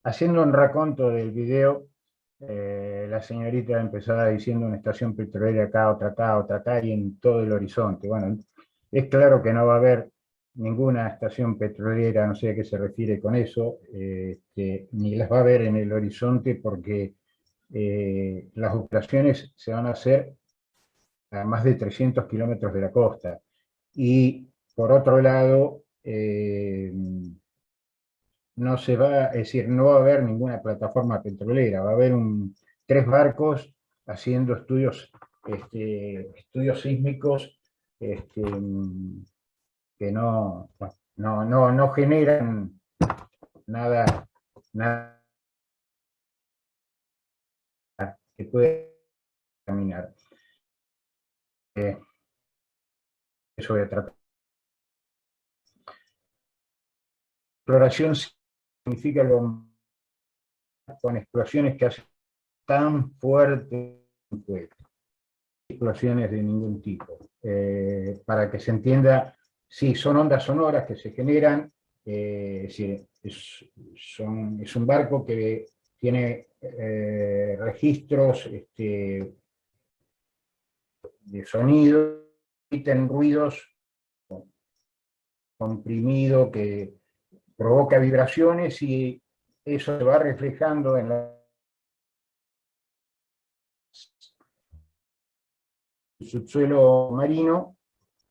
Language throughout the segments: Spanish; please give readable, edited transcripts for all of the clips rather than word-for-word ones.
Haciendo un raconto del video, la señorita empezaba diciendo una estación petrolera acá, otra acá, y en todo el horizonte. Bueno, es claro que no va a haber ninguna estación petrolera, no sé a qué se refiere con eso, ni las va a haber en el horizonte porque las operaciones se van a hacer a más de 300 kilómetros de la costa. Y por otro lado, no se va, es decir, no va a haber ninguna plataforma petrolera, va a haber tres barcos haciendo estudios sísmicos este, que no generan nada, nada que pueda caminar. Eso voy a tratar. Exploración significa con explosiones que hacen tan fuerte, explosiones de ningún tipo. Para que se entienda, sí, son ondas sonoras que se generan, es un barco que tiene registros de sonido, emiten ruidos comprimido que provoca vibraciones y eso se va reflejando en el subsuelo marino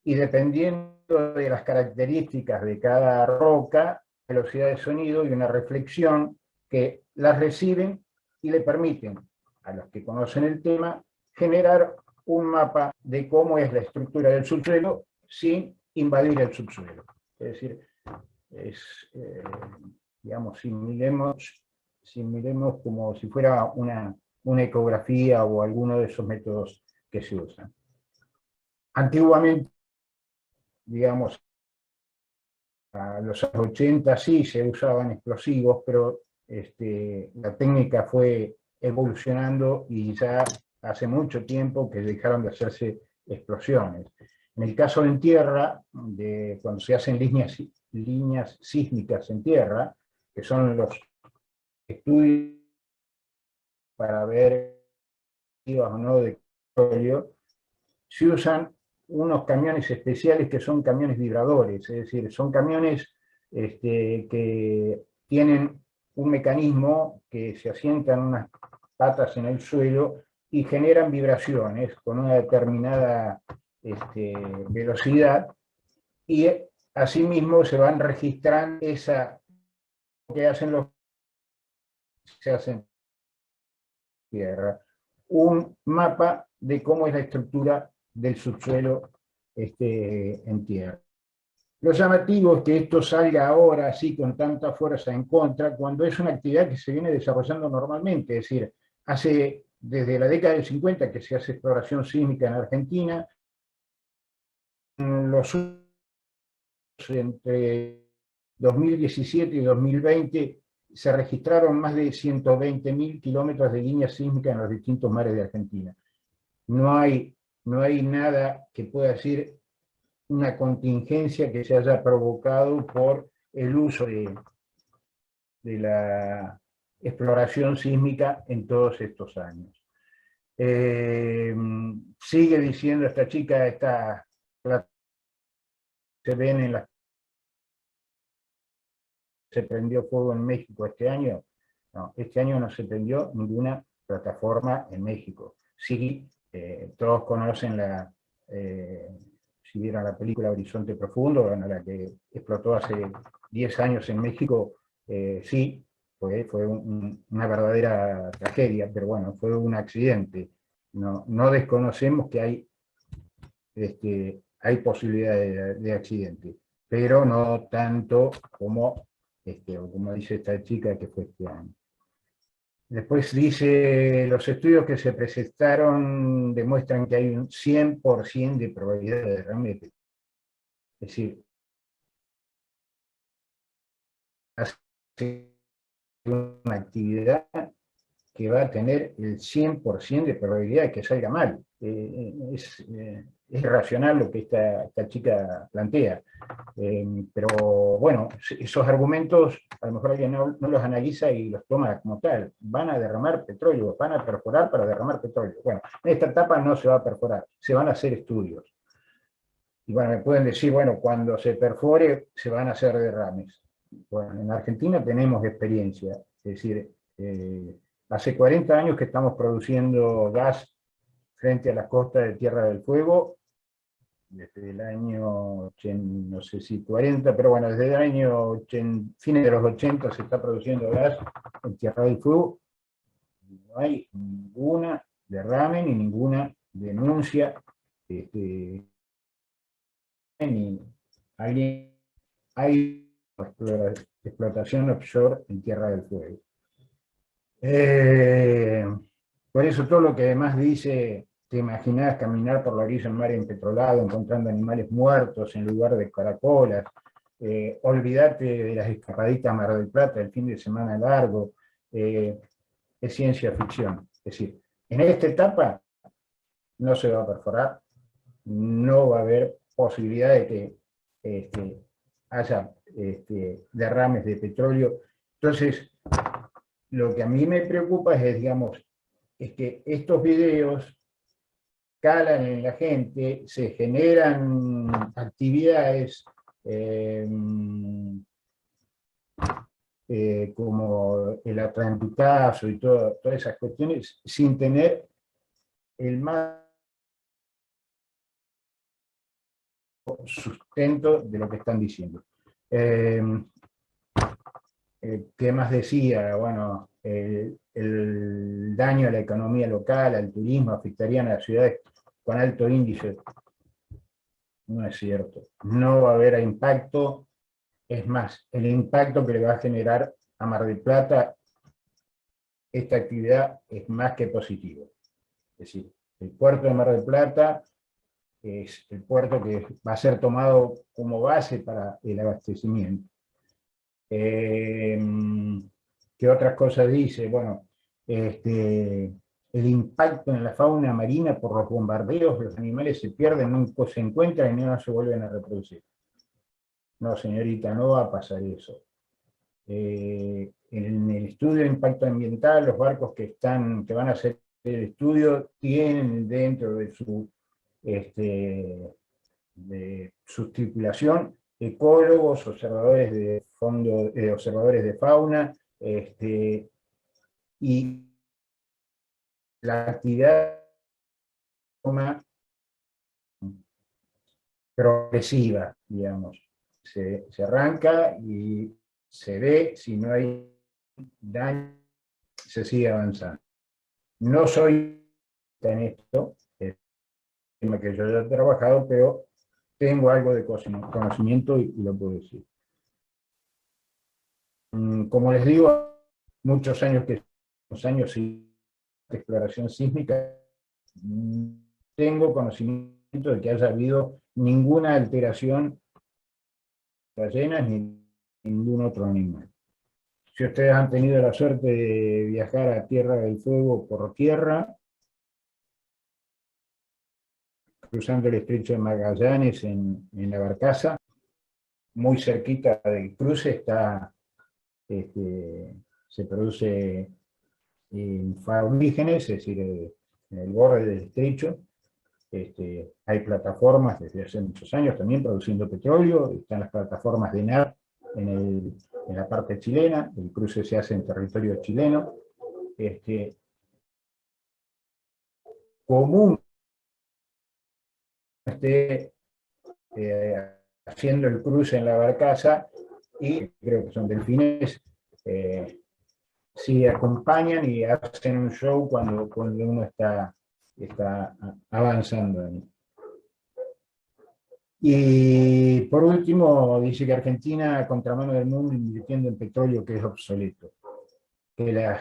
y dependiendo de las características de cada roca, velocidad de sonido y una reflexión que las reciben y le permiten a los que conocen el tema generar un mapa de cómo es la estructura del subsuelo sin invadir el subsuelo. Es decir, digamos, si miremos como si fuera una ecografía o alguno de esos métodos que se usan. Antiguamente, digamos, a los años 80 sí se usaban explosivos, pero la técnica fue evolucionando y ya hace mucho tiempo que dejaron de hacerse explosiones. En el caso en tierra, cuando se hacen líneas sísmicas en tierra, que son los estudios para ver o no de petróleo, se usan unos camiones especiales que son camiones vibradores, es decir, son camiones que tienen un mecanismo que se asientan unas patas en el suelo y generan vibraciones con una determinada velocidad y asimismo se van registrando esa que hacen los se hacen tierra, un mapa de cómo es la estructura del subsuelo en tierra. Lo llamativo es que esto salga ahora así con tanta fuerza en contra, cuando es una actividad que se viene desarrollando normalmente, es decir, desde la década del 50 que se hace exploración sísmica en Argentina, entre 2017 y 2020 se registraron más de 120.000 kilómetros de línea sísmica en los distintos mares de Argentina. No hay nada que pueda decir una contingencia que se haya provocado por el uso de la exploración sísmica en todos estos años. Sigue diciendo esta chica, se ven en las se prendió fuego en México este año. No, este año no se prendió ninguna plataforma en México. Sí, todos conocen si vieron la película Horizonte Profundo, bueno, la que explotó hace 10 años en México, sí, fue una verdadera tragedia, pero bueno, fue un accidente. No desconocemos que hay posibilidad de accidente, pero no tanto como dice esta chica que fue este año. Después dice, los estudios que se presentaron demuestran que hay un 100% de probabilidad de derrame de petróleo. Es decir, hace una actividad que va a tener el 100% de probabilidad de que salga mal. es irracional lo que esta chica plantea. Pero bueno, esos argumentos a lo mejor alguien no los analiza y los toma como tal. Van a derramar petróleo, van a perforar para derramar petróleo. Bueno, en esta etapa no se va a perforar, se van a hacer estudios. Y bueno, me pueden decir, bueno, cuando se perfore se van a hacer derrames. Bueno, en Argentina tenemos experiencia, es decir, hace 40 años que estamos produciendo gas frente a las costas de Tierra del Fuego, desde el año, no sé si 40, pero bueno, desde el año fines de los 80 se está produciendo gas en Tierra del Fuego. No hay ninguna derrame ni ninguna denuncia, ni hay explotación offshore en Tierra del Fuego. Por eso todo lo que además dice, te imaginás caminar por la orilla del mar empetrolado, encontrando animales muertos en lugar de caracolas, olvídate de las escapaditas a Mar del Plata, el fin de semana largo, es ciencia ficción. Es decir, en esta etapa no se va a perforar, no va a haber posibilidad de que haya derrames de petróleo. Entonces, lo que a mí me preocupa es, digamos, es que estos videos calan en la gente, se generan actividades como el atlanticazo y todas esas cuestiones, sin tener el más sustento de lo que están diciendo. ¿Qué más decía? Bueno, el daño a la economía local, al turismo, afectarían a las ciudades con alto índice. No es cierto. No va a haber impacto. Es más, el impacto que le va a generar a Mar del Plata esta actividad es más que positivo. Es decir, el puerto de Mar del Plata es el puerto que va a ser tomado como base para el abastecimiento. ¿Qué otras cosas dice? Bueno, el impacto en la fauna marina por los bombardeos, los animales se pierden, no se encuentran y no se vuelven a reproducir. No, señorita, no va a pasar eso. En el estudio de impacto ambiental, los barcos que van a hacer el estudio tienen dentro de su tripulación ecólogos, observadores de observadores de fauna, y la actividad progresiva, digamos. Se arranca y se ve, si no hay daño, se sigue avanzando. No soy en esto, es un tema que yo ya he trabajado, pero tengo algo de conocimiento y lo puedo decir. Como les digo, muchos años de exploración sísmica, tengo conocimiento de que haya habido ninguna alteración de ballenas ni ningún otro animal. Si ustedes han tenido la suerte de viajar a Tierra del Fuego por tierra, cruzando el estrecho de Magallanes en la barcaza, muy cerquita del cruce está, se produce fauna, es decir, en el borde del estrecho. Hay plataformas desde hace muchos años también produciendo petróleo, están las plataformas de NAR en la parte chilena, el cruce se hace en territorio chileno. Común esté haciendo el cruce en la barcaza, y creo que son delfines, sí acompañan y hacen un show cuando uno está avanzando. Y por último, dice que Argentina, a contramano del mundo, invirtiendo en petróleo que es obsoleto. Que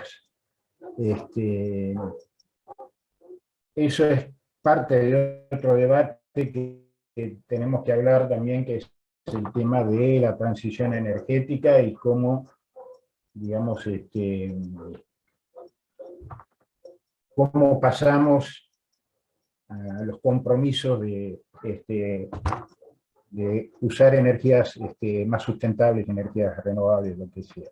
eso es parte de otro debate que tenemos que hablar también, que es el tema de la transición energética y cómo, digamos, cómo pasamos los compromisos de usar energías más sustentables, energías renovables, lo que sea.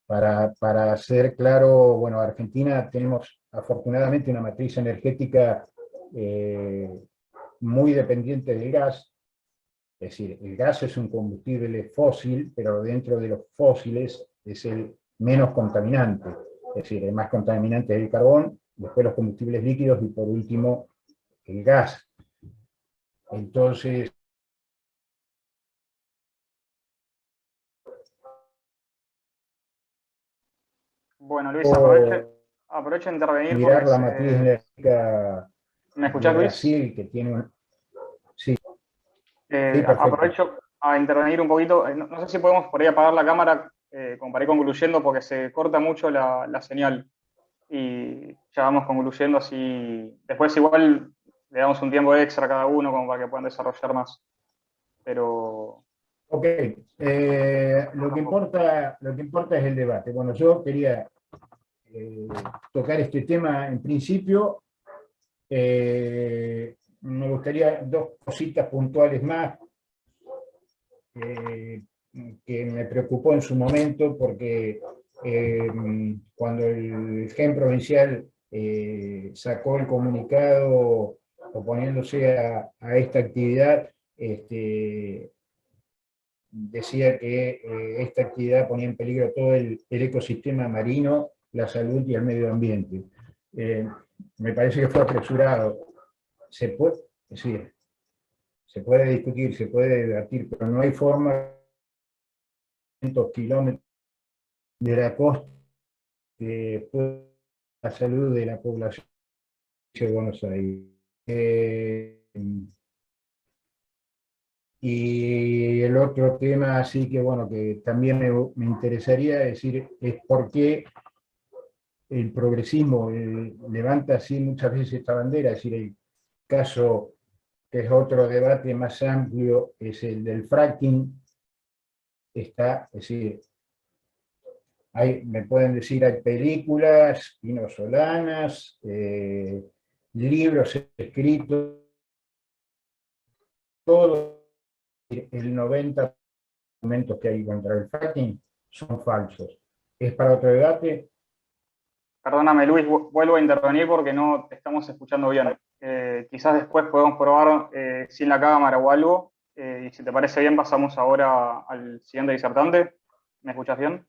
Para ser claro, bueno, Argentina tenemos afortunadamente una matriz energética muy dependiente del gas. Es decir, el gas es un combustible fósil, pero dentro de los fósiles es el menos contaminante. Es decir, el más contaminante es el carbón, después los combustibles líquidos y por último el gas. Entonces, Bueno, Luis, aprovecho de intervenir mirar porque la matriz energética ¿Me de escuchás, Luis? Brasil, que tiene un... Sí, sí, perfecto. Aprovecho a intervenir un poquito. No sé si podemos por ahí apagar la cámara como para ir concluyendo porque se corta mucho la señal. Y ya vamos concluyendo así. Después igual le damos un tiempo extra a cada uno como para que puedan desarrollar más. Pero... Ok, lo que importa es el debate. Bueno, yo quería tocar este tema en principio. Me gustaría dos cositas puntuales más que me preocupó en su momento, porque cuando el GEN provincial sacó el comunicado oponiéndose a esta actividad, decía que esta actividad ponía en peligro todo el ecosistema marino, la salud y el medio ambiente. Me parece que fue apresurado. Se puede, es decir, se puede discutir, se puede debatir, pero no hay forma de kilómetros de la costa que pueda la salud de la población de Buenos Aires. Y el otro tema, así que bueno, que también me interesaría decir, es por qué el progresismo levanta así muchas veces esta bandera. Es decir, el caso que es otro debate más amplio es el del fracking. Es decir, me pueden decir, hay películas venezolanas, libros escritos, todo el 90% de los argumentos que hay contra el fracking son falsos. ¿Es para otro debate? Perdóname, Luis, vuelvo a intervenir porque no te estamos escuchando bien. Quizás después podemos probar sin la cámara o algo. Y si te parece bien, pasamos ahora al siguiente disertante. ¿Me escuchas bien?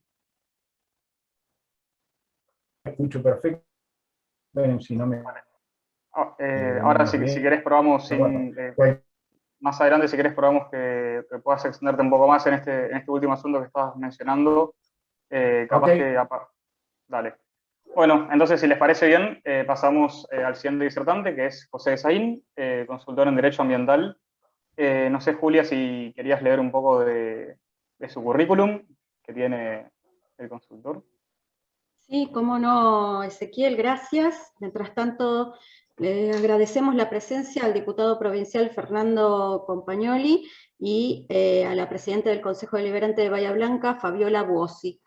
Escucho perfecto. Bueno, si no me viene Ahora, más si bien. querés, probamos Bueno, sin... más adelante, si querés, probamos que puedas extenderte un poco más en este último asunto que estabas mencionando. Capaz ok, que... Dale. Bueno, entonces, si les parece bien, pasamos al siguiente disertante, que es José Saín, consultor en Derecho Ambiental. No sé, Julia, si querías leer un poco de su currículum que tiene el consultor. Sí, cómo no, Ezequiel, gracias. Mientras tanto, le agradecemos la presencia al diputado provincial Fernando Compagnoli y a la presidenta del Consejo Deliberante de Bahía Blanca, Fabiola Buosi.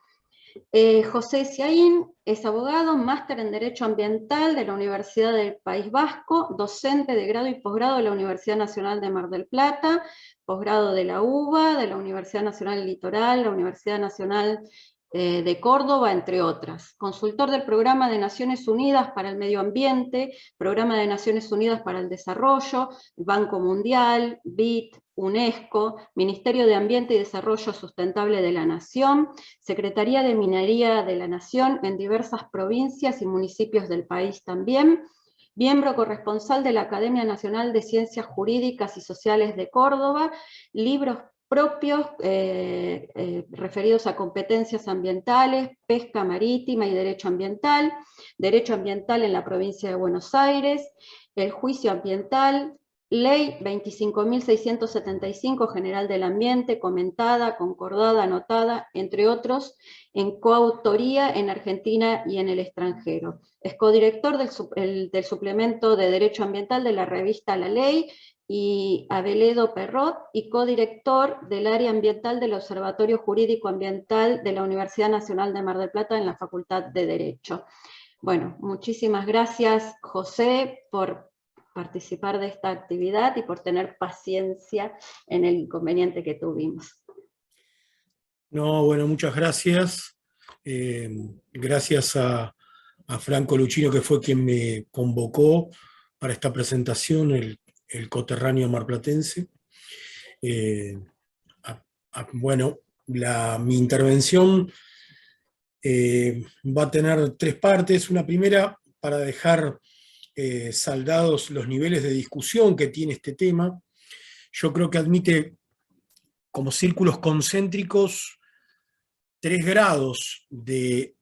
José Saín es abogado, máster en Derecho Ambiental de la Universidad del País Vasco, docente de grado y posgrado de la Universidad Nacional de Mar del Plata, posgrado de la UBA, de la Universidad Nacional Litoral, la Universidad Nacional de Córdoba, entre otras. Consultor del Programa de Naciones Unidas para el Medio Ambiente, Programa de Naciones Unidas para el Desarrollo, Banco Mundial, BID, UNESCO, Ministerio de Ambiente y Desarrollo Sustentable de la Nación, Secretaría de Minería de la Nación en diversas provincias y municipios del país también, miembro corresponsal de la Academia Nacional de Ciencias Jurídicas y Sociales de Córdoba, libros propios referidos a competencias ambientales, pesca marítima y derecho ambiental en la provincia de Buenos Aires, el juicio ambiental, Ley 25.675 General del Ambiente, comentada, concordada, anotada, entre otros, en coautoría en Argentina y en el extranjero. Es codirector del suplemento de Derecho Ambiental de la revista La Ley y Abeledo Perrot, y codirector del área ambiental del Observatorio Jurídico Ambiental de la Universidad Nacional de Mar del Plata en la Facultad de Derecho. Bueno, muchísimas gracias, José, por participar de esta actividad y por tener paciencia en el inconveniente que tuvimos. No, bueno, muchas gracias. Gracias a Franco Luchino, que fue quien me convocó para esta presentación, el coterráneo marplatense. Bueno, mi intervención va a tener 3 partes. Una primera, para dejar saldados los niveles de discusión que tiene este tema. Yo creo que admite como círculos concéntricos 3 grados de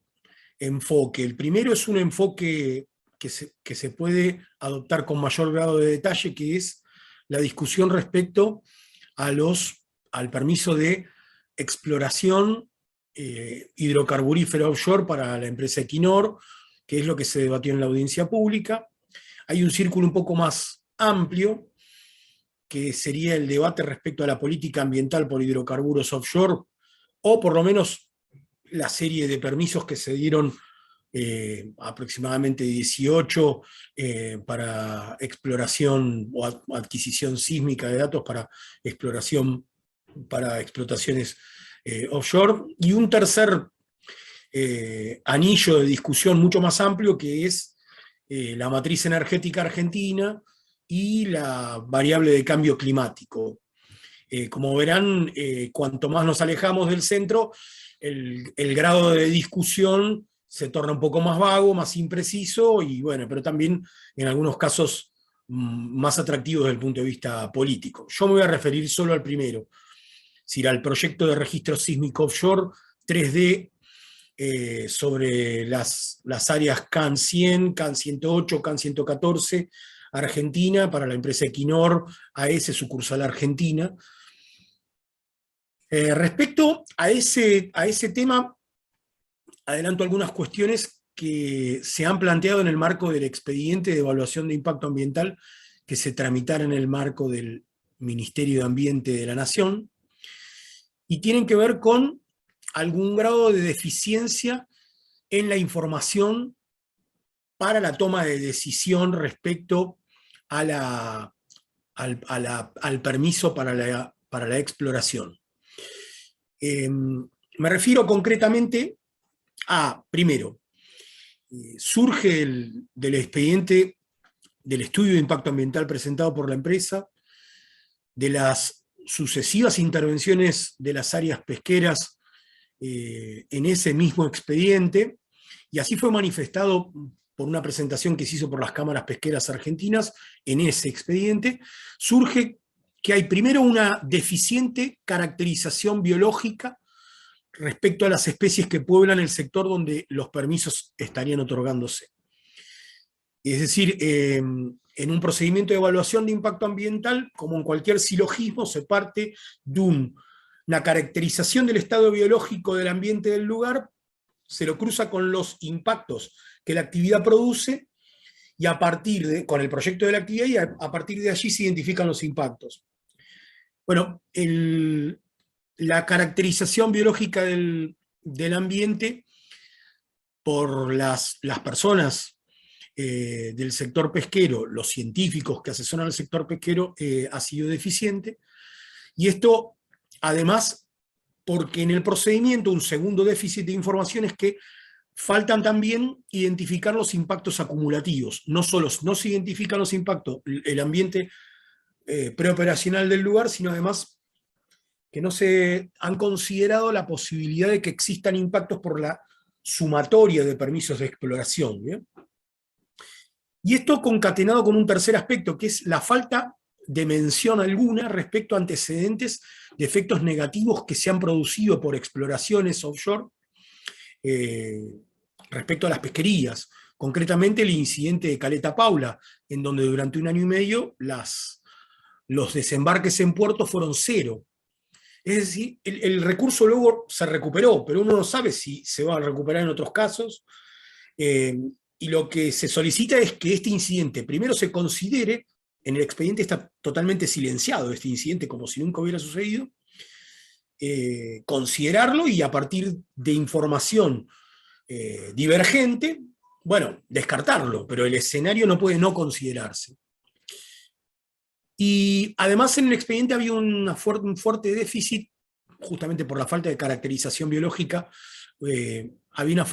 enfoque. El primero es un enfoque que se puede adoptar con mayor grado de detalle, que es la discusión respecto al permiso de exploración hidrocarburífera offshore para la empresa Equinor, que es lo que se debatió en la audiencia pública. Hay un círculo un poco más amplio, que sería el debate respecto a la política ambiental por hidrocarburos offshore, o por lo menos la serie de permisos que se dieron, aproximadamente 18, para exploración o adquisición sísmica de datos para explotaciones offshore, y un tercer anillo de discusión mucho más amplio, que es la matriz energética argentina y la variable de cambio climático. Como verán, cuanto más nos alejamos del centro, el grado de discusión se torna un poco más vago, más impreciso, y bueno, pero también en algunos casos más atractivo desde el punto de vista político. Yo me voy a referir solo al primero, es decir, al proyecto de registro sísmico offshore 3D, sobre las áreas CAN 100, CAN 108, CAN 114, Argentina, para la empresa Equinor, AS sucursal Argentina. Respecto a ese tema, adelanto algunas cuestiones que se han planteado en el marco del expediente de evaluación de impacto ambiental que se tramitara en el marco del Ministerio de Ambiente de la Nación, y tienen que ver con algún grado de deficiencia en la información para la toma de decisión respecto al permiso para la exploración. Me refiero concretamente a, primero, surge del expediente del estudio de impacto ambiental presentado por la empresa, de las sucesivas intervenciones de las áreas pesqueras en ese mismo expediente, y así fue manifestado por una presentación que se hizo por las cámaras pesqueras argentinas en ese expediente. Surge que hay primero una deficiente caracterización biológica respecto a las especies que pueblan el sector donde los permisos estarían otorgándose. Es decir, en un procedimiento de evaluación de impacto ambiental, como en cualquier silogismo, se parte de una caracterización del estado biológico del ambiente del lugar, se lo cruza con los impactos que la actividad produce, y con el proyecto de la actividad, y a partir de allí se identifican los impactos. Bueno, la caracterización biológica del ambiente por las personas del sector pesquero, los científicos que asesoran al sector pesquero, ha sido deficiente, y esto además porque en el procedimiento un segundo déficit de información es que faltan también identificar los impactos acumulativos. No solo no se identifican los impactos, el ambiente preoperacional del lugar, sino además que no se han considerado la posibilidad de que existan impactos por la sumatoria de permisos de exploración, ¿bien? Y esto concatenado con un tercer aspecto, que es la falta de mención alguna respecto a antecedentes de efectos negativos que se han producido por exploraciones offshore respecto a las pesquerías. Concretamente el incidente de Caleta Paula, en donde durante 1 año y medio los desembarques en puerto fueron 0. Es decir, el recurso luego se recuperó, pero uno no sabe si se va a recuperar en otros casos. Y lo que se solicita es que este incidente primero se considere, en el expediente está totalmente silenciado este incidente como si nunca hubiera sucedido, considerarlo, y a partir de información divergente, bueno, descartarlo, pero el escenario no puede no considerarse. Y además en el expediente había un fuerte déficit, justamente por la falta de caracterización biológica, había una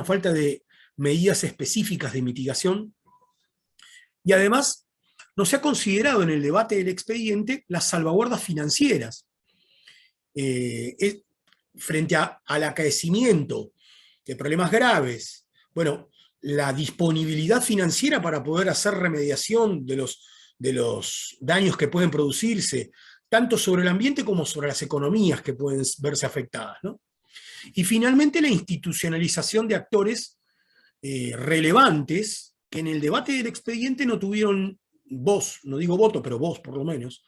falta de medidas específicas de mitigación, y además no se ha considerado en el debate del expediente las salvaguardas financieras. Frente al acaecimiento de problemas graves, bueno, la disponibilidad financiera para poder hacer remediación de los daños que pueden producirse, tanto sobre el ambiente como sobre las economías que pueden verse afectadas, ¿no? Y finalmente la institucionalización de actores relevantes que en el debate del expediente no tuvieron voz, no digo voto, pero voz por lo menos.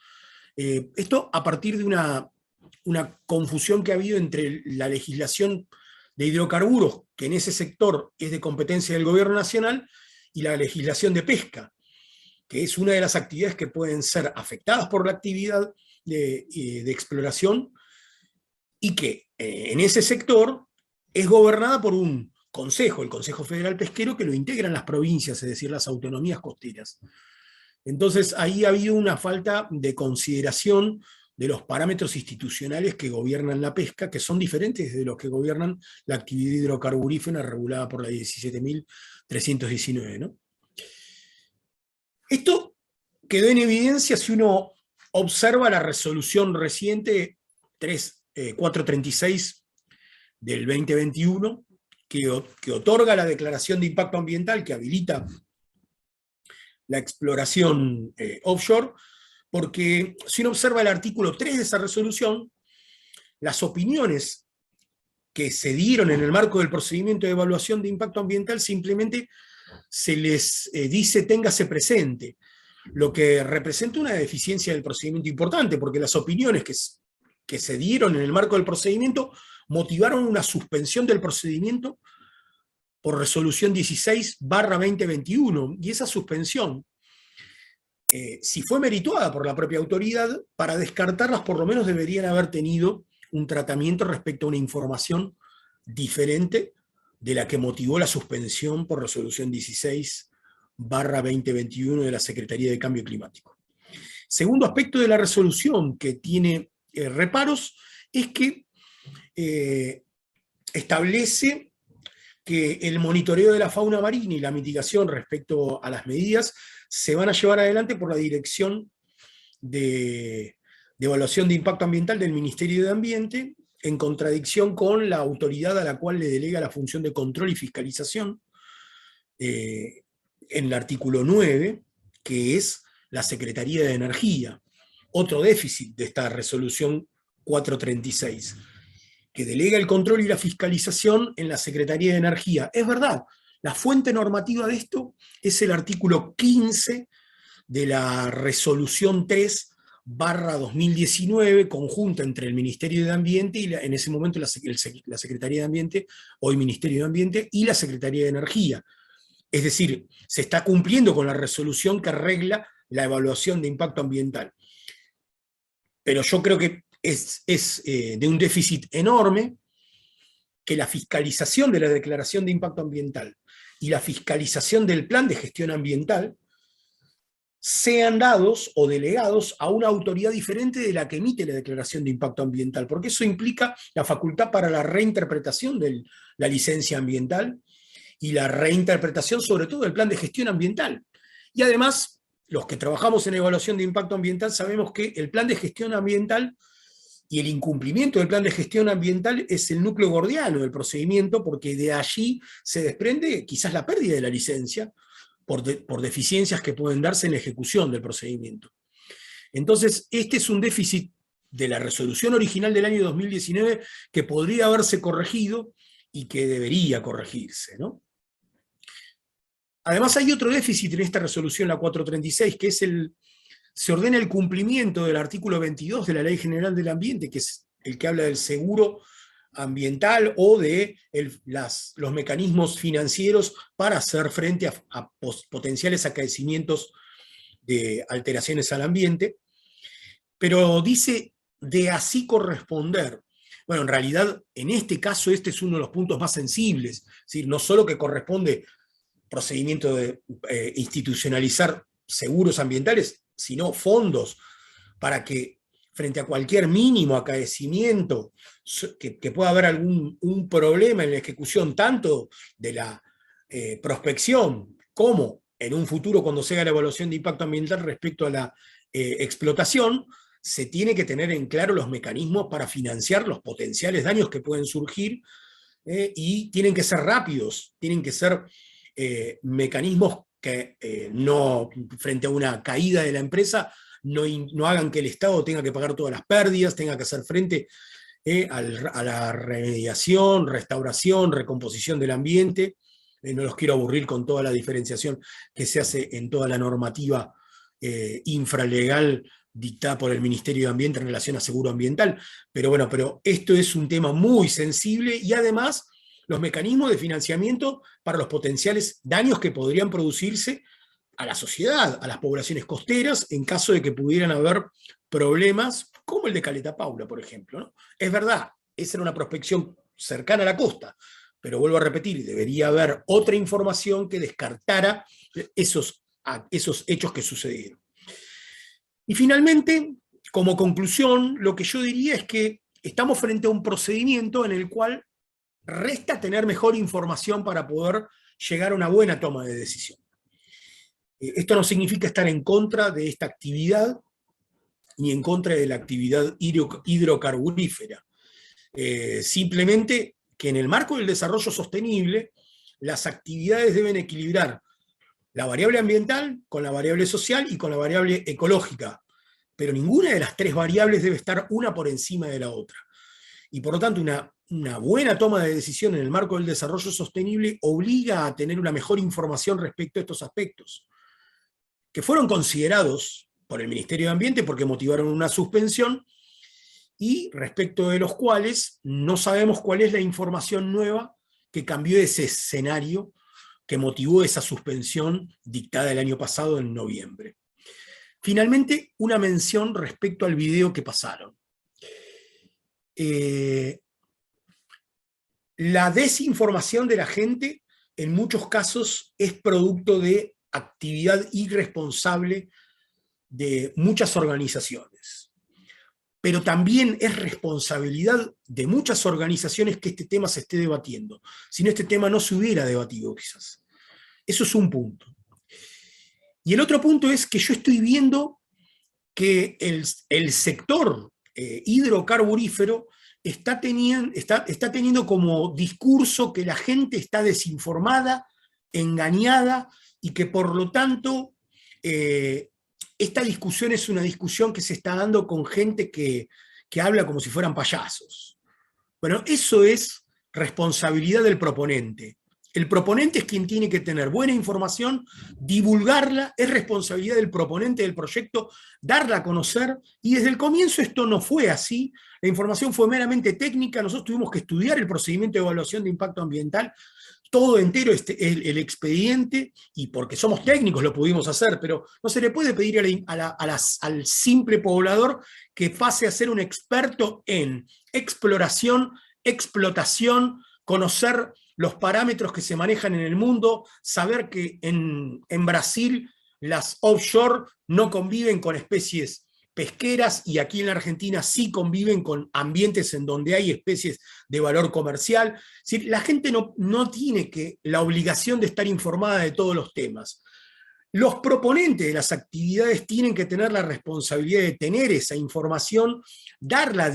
Esto a partir de una confusión que ha habido entre la legislación de hidrocarburos, que en ese sector es de competencia del gobierno nacional, y la legislación de pesca, que es una de las actividades que pueden ser afectadas por la actividad de exploración, y que en ese sector es gobernada por un consejo, el Consejo Federal Pesquero, que lo integran las provincias, es decir, las autonomías costeras. Entonces ahí ha habido una falta de consideración de los parámetros institucionales que gobiernan la pesca, que son diferentes de los que gobiernan la actividad hidrocarburífera regulada por la 17.319, ¿no? Esto quedó en evidencia si uno observa la resolución reciente 436 del 2021, que otorga la declaración de impacto ambiental, que habilita la exploración offshore, porque si uno observa el artículo 3 de esa resolución, las opiniones que se dieron en el marco del procedimiento de evaluación de impacto ambiental simplemente se les dice téngase presente, lo que representa una deficiencia del procedimiento importante, porque las opiniones que se dieron en el marco del procedimiento motivaron una suspensión del procedimiento por resolución 16/2021, y esa suspensión, si fue merituada por la propia autoridad, para descartarlas por lo menos deberían haber tenido un tratamiento respecto a una información diferente de la que motivó la suspensión por resolución 16/2021 de la Secretaría de Cambio Climático. Segundo aspecto de la resolución que tiene reparos es que establece que el monitoreo de la fauna marina y la mitigación respecto a las medidas se van a llevar adelante por la Dirección de Evaluación de Impacto Ambiental del Ministerio de Ambiente, en contradicción con la autoridad a la cual le delega la función de control y fiscalización, en el artículo 9, que es la Secretaría de Energía. Otro déficit de esta resolución 436, que delega el control y la fiscalización en la Secretaría de Energía. Es verdad, la fuente normativa de esto es el artículo 15 de la resolución 3/2019, conjunta entre el Ministerio de Ambiente y en ese momento la Secretaría de Ambiente, hoy Ministerio de Ambiente, y la Secretaría de Energía. Es decir, se está cumpliendo con la resolución que regla la evaluación de impacto ambiental. Pero yo creo que es de un déficit enorme que la fiscalización de la declaración de impacto ambiental y la fiscalización del plan de gestión ambiental sean dados o delegados a una autoridad diferente de la que emite la declaración de impacto ambiental, porque eso implica la facultad para la reinterpretación de la licencia ambiental y la reinterpretación sobre todo del plan de gestión ambiental. Y además, los que trabajamos en evaluación de impacto ambiental sabemos que el plan de gestión ambiental y el incumplimiento del plan de gestión ambiental es el núcleo gordiano del procedimiento, porque de allí se desprende quizás la pérdida de la licencia por deficiencias que pueden darse en la ejecución del procedimiento. Entonces, este es un déficit de la resolución original del año 2019 que podría haberse corregido y que debería corregirse, ¿no? Además hay otro déficit en esta resolución, la 436, que es se ordena el cumplimiento del artículo 22 de la Ley General del Ambiente, que es el que habla del seguro ambiental o de los mecanismos financieros para hacer frente a potenciales acaecimientos de alteraciones al ambiente, pero dice de así corresponder. Bueno, en realidad, en este caso, este es uno de los puntos más sensibles. Es decir, no solo que corresponde procedimiento de institucionalizar seguros ambientales, sino fondos para que frente a cualquier mínimo acaecimiento, que pueda haber un problema en la ejecución tanto de la prospección como en un futuro cuando se haga la evaluación de impacto ambiental respecto a la explotación, se tiene que tener en claro los mecanismos para financiar los potenciales daños que pueden surgir, y tienen que ser rápidos, tienen que ser mecanismos que no, frente a una caída de la empresa, no hagan que el Estado tenga que pagar todas las pérdidas, tenga que hacer frente a la remediación, restauración, recomposición del ambiente. No los quiero aburrir con toda la diferenciación que se hace en toda la normativa infralegal dictada por el Ministerio de Ambiente en relación a seguro ambiental, pero bueno, pero esto es un tema muy sensible, y además los mecanismos de financiamiento para los potenciales daños que podrían producirse a la sociedad, a las poblaciones costeras, en caso de que pudieran haber problemas, como el de Caleta Paula, por ejemplo, ¿no? Es verdad, esa era una prospección cercana a la costa, pero vuelvo a repetir, debería haber otra información que descartara esos hechos que sucedieron. Y finalmente, como conclusión, lo que yo diría es que estamos frente a un procedimiento en el cual resta tener mejor información para poder llegar a una buena toma de decisión. Esto no significa estar en contra de esta actividad, ni en contra de la actividad hidrocarburífera. Simplemente que en el marco del desarrollo sostenible, las actividades deben equilibrar la variable ambiental con la variable social y con la variable ecológica, pero ninguna de las tres variables debe estar una por encima de la otra. Y por lo tanto, una buena toma de decisión en el marco del desarrollo sostenible obliga a tener una mejor información respecto a estos aspectos, que fueron considerados por el Ministerio de Ambiente porque motivaron una suspensión, y respecto de los cuales no sabemos cuál es la información nueva que cambió ese escenario que motivó esa suspensión dictada el año pasado en noviembre. Finalmente, una mención respecto al video que pasaron. La desinformación de la gente en muchos casos es producto de actividad irresponsable de muchas organizaciones, pero también es responsabilidad de muchas organizaciones que este tema se esté debatiendo. Si no, este tema no se hubiera debatido quizás. Eso es un punto. Y el otro punto es que yo estoy viendo que el sector hidrocarburífero está teniendo como discurso que la gente está desinformada, engañada, y que por lo tanto esta discusión es una discusión que se está dando con gente que habla como si fueran payasos. Bueno, eso es responsabilidad del proponente. El proponente es quien tiene que tener buena información, divulgarla, es responsabilidad del proponente del proyecto darla a conocer, y desde el comienzo esto no fue así, la información fue meramente técnica, nosotros tuvimos que estudiar el procedimiento de evaluación de impacto ambiental, todo entero el expediente, y porque somos técnicos lo pudimos hacer, pero no se le puede pedir al simple poblador que pase a ser un experto en exploración, explotación, conocer los parámetros que se manejan en el mundo, saber que en Brasil las offshore no conviven con especies pesqueras, y aquí en la Argentina sí conviven con ambientes en donde hay especies de valor comercial. Es decir, la gente no tiene la obligación de estar informada de todos los temas. Los proponentes de las actividades tienen que tener la responsabilidad de tener esa información, darla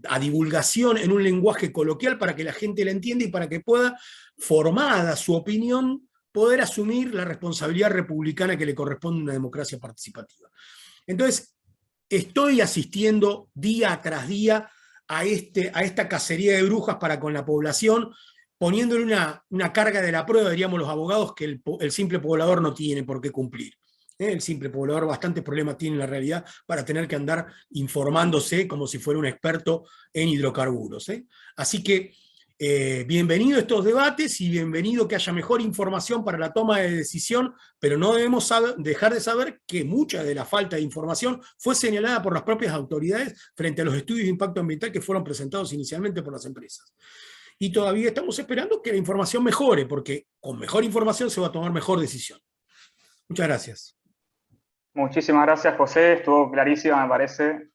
a divulgación en un lenguaje coloquial para que la gente la entienda y para que pueda, formada su opinión, poder asumir la responsabilidad republicana que le corresponde a una democracia participativa. Entonces, estoy asistiendo día tras día a esta cacería de brujas para con la población, poniéndole una carga de la prueba, diríamos los abogados, que el simple poblador no tiene por qué cumplir. El simple poblador bastantes problemas tiene en la realidad para tener que andar informándose como si fuera un experto en hidrocarburos. Así que Bienvenido a estos debates y bienvenido que haya mejor información para la toma de decisión, pero no debemos dejar de saber que mucha de la falta de información fue señalada por las propias autoridades frente a los estudios de impacto ambiental que fueron presentados inicialmente por las empresas. Y todavía estamos esperando que la información mejore, porque con mejor información se va a tomar mejor decisión. Muchas gracias. Muchísimas gracias, José. Estuvo clarísima, me parece,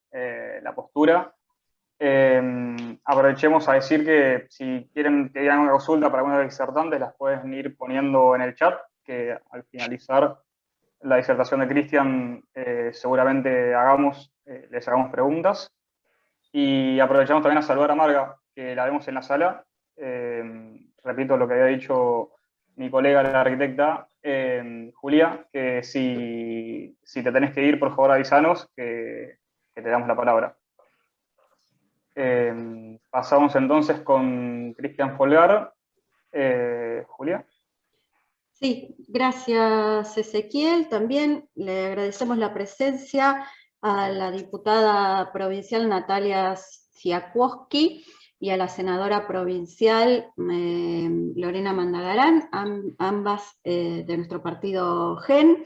la postura. Aprovechemos a decir que si quieren que hagan una consulta para alguno de los disertantes, las pueden ir poniendo en el chat, que al finalizar la disertación de Cristian seguramente les hagamos preguntas. Y aprovechamos también a saludar a Marga, que la vemos en la sala. Repito lo que había dicho mi colega, la arquitecta Julia, que si te tenés que ir, por favor avisanos, que te damos la palabra. Pasamos entonces con Cristian Folgar. Julia. Sí, gracias Ezequiel. También le agradecemos la presencia a la diputada provincial Natalia Siakowski y a la senadora provincial Lorena Mandagarán, ambas de nuestro partido GEN.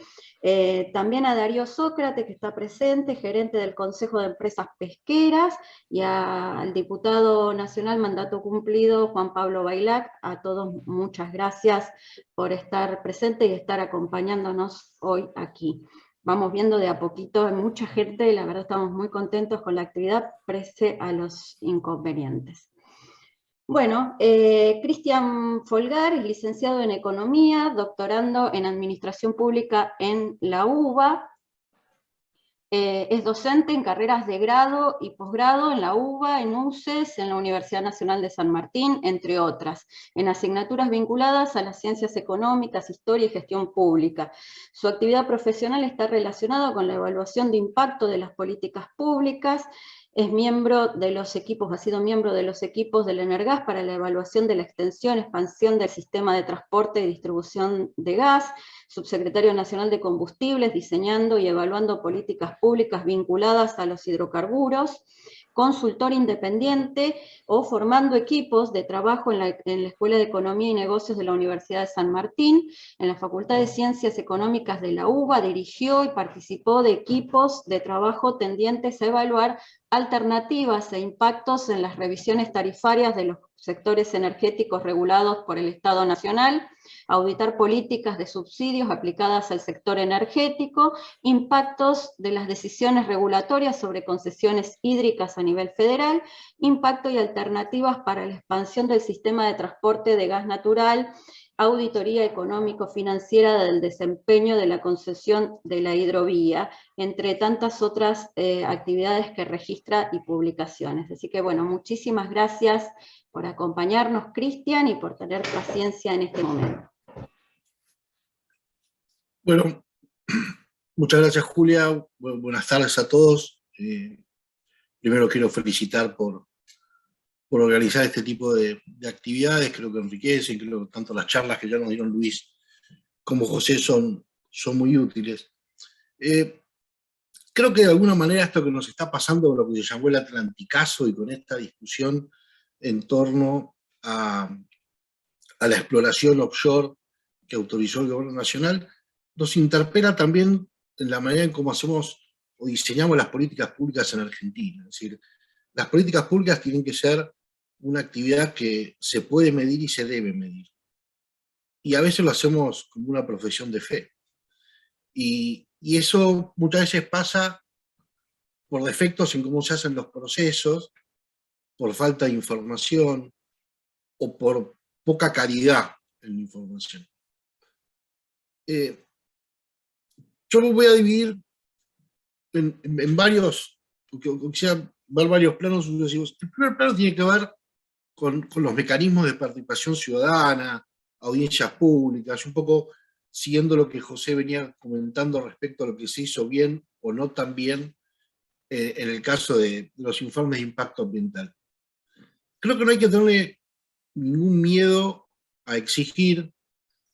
También a Darío Sócrates, que está presente, gerente del Consejo de Empresas Pesqueras, y al diputado nacional mandato cumplido, Juan Pablo Bailac. A todos muchas gracias por estar presente y estar acompañándonos hoy aquí. Vamos viendo de a poquito, hay mucha gente, y la verdad estamos muy contentos con la actividad, pese a los inconvenientes. Bueno, Cristian Folgar es licenciado en Economía, doctorando en Administración Pública en la UBA, es docente en carreras de grado y posgrado en la UBA, en UCES, en la Universidad Nacional de San Martín, entre otras, en asignaturas vinculadas a las ciencias económicas, historia y gestión pública. Su actividad profesional está relacionada con la evaluación de impacto de las políticas públicas. Es miembro de los equipos, ha sido miembro de los equipos del Energas para la evaluación de la extensión, expansión del sistema de transporte y distribución de gas, subsecretario nacional de combustibles, diseñando y evaluando políticas públicas vinculadas a los hidrocarburos, consultor independiente o formando equipos de trabajo en la Escuela de Economía y Negocios de la Universidad de San Martín. En la Facultad de Ciencias Económicas de la UBA dirigió y participó de equipos de trabajo tendientes a evaluar alternativas e impactos en las revisiones tarifarias de los sectores energéticos regulados por el Estado Nacional, auditar políticas de subsidios aplicadas al sector energético, impactos de las decisiones regulatorias sobre concesiones hídricas a nivel federal, impacto y alternativas para la expansión del sistema de transporte de gas natural, auditoría económico-financiera del desempeño de la concesión de la hidrovía, entre tantas otras actividades que registra y publicaciones. Así que bueno, muchísimas gracias por acompañarnos, Cristian, y por tener paciencia en este momento. Bueno, muchas gracias, Julia. Buenas tardes a todos. Primero quiero felicitar por organizar este tipo de actividades. Creo que enriquecen, creo que tanto las charlas que ya nos dieron Luis como José son muy útiles. Creo que de alguna manera esto que nos está pasando con lo que se llamó el Atlanticazo y con esta discusión en torno a la exploración offshore que autorizó el gobierno nacional, nos interpela también en la manera en cómo hacemos o diseñamos las políticas públicas en Argentina. Es decir, las políticas públicas tienen que ser una actividad que se puede medir y se debe medir. Y a veces lo hacemos como una profesión de fe. Y eso muchas veces pasa por defectos en cómo se hacen los procesos, por falta de información o por poca calidad en la información. Yo lo voy a dividir en varios, quisiera ver varios planos sucesivos. El primer plano tiene que ver con los mecanismos de participación ciudadana, audiencias públicas, un poco siguiendo lo que José venía comentando respecto a lo que se hizo bien o no tan bien en el caso de los informes de impacto ambiental. Creo que no hay que tenerle ningún miedo a exigir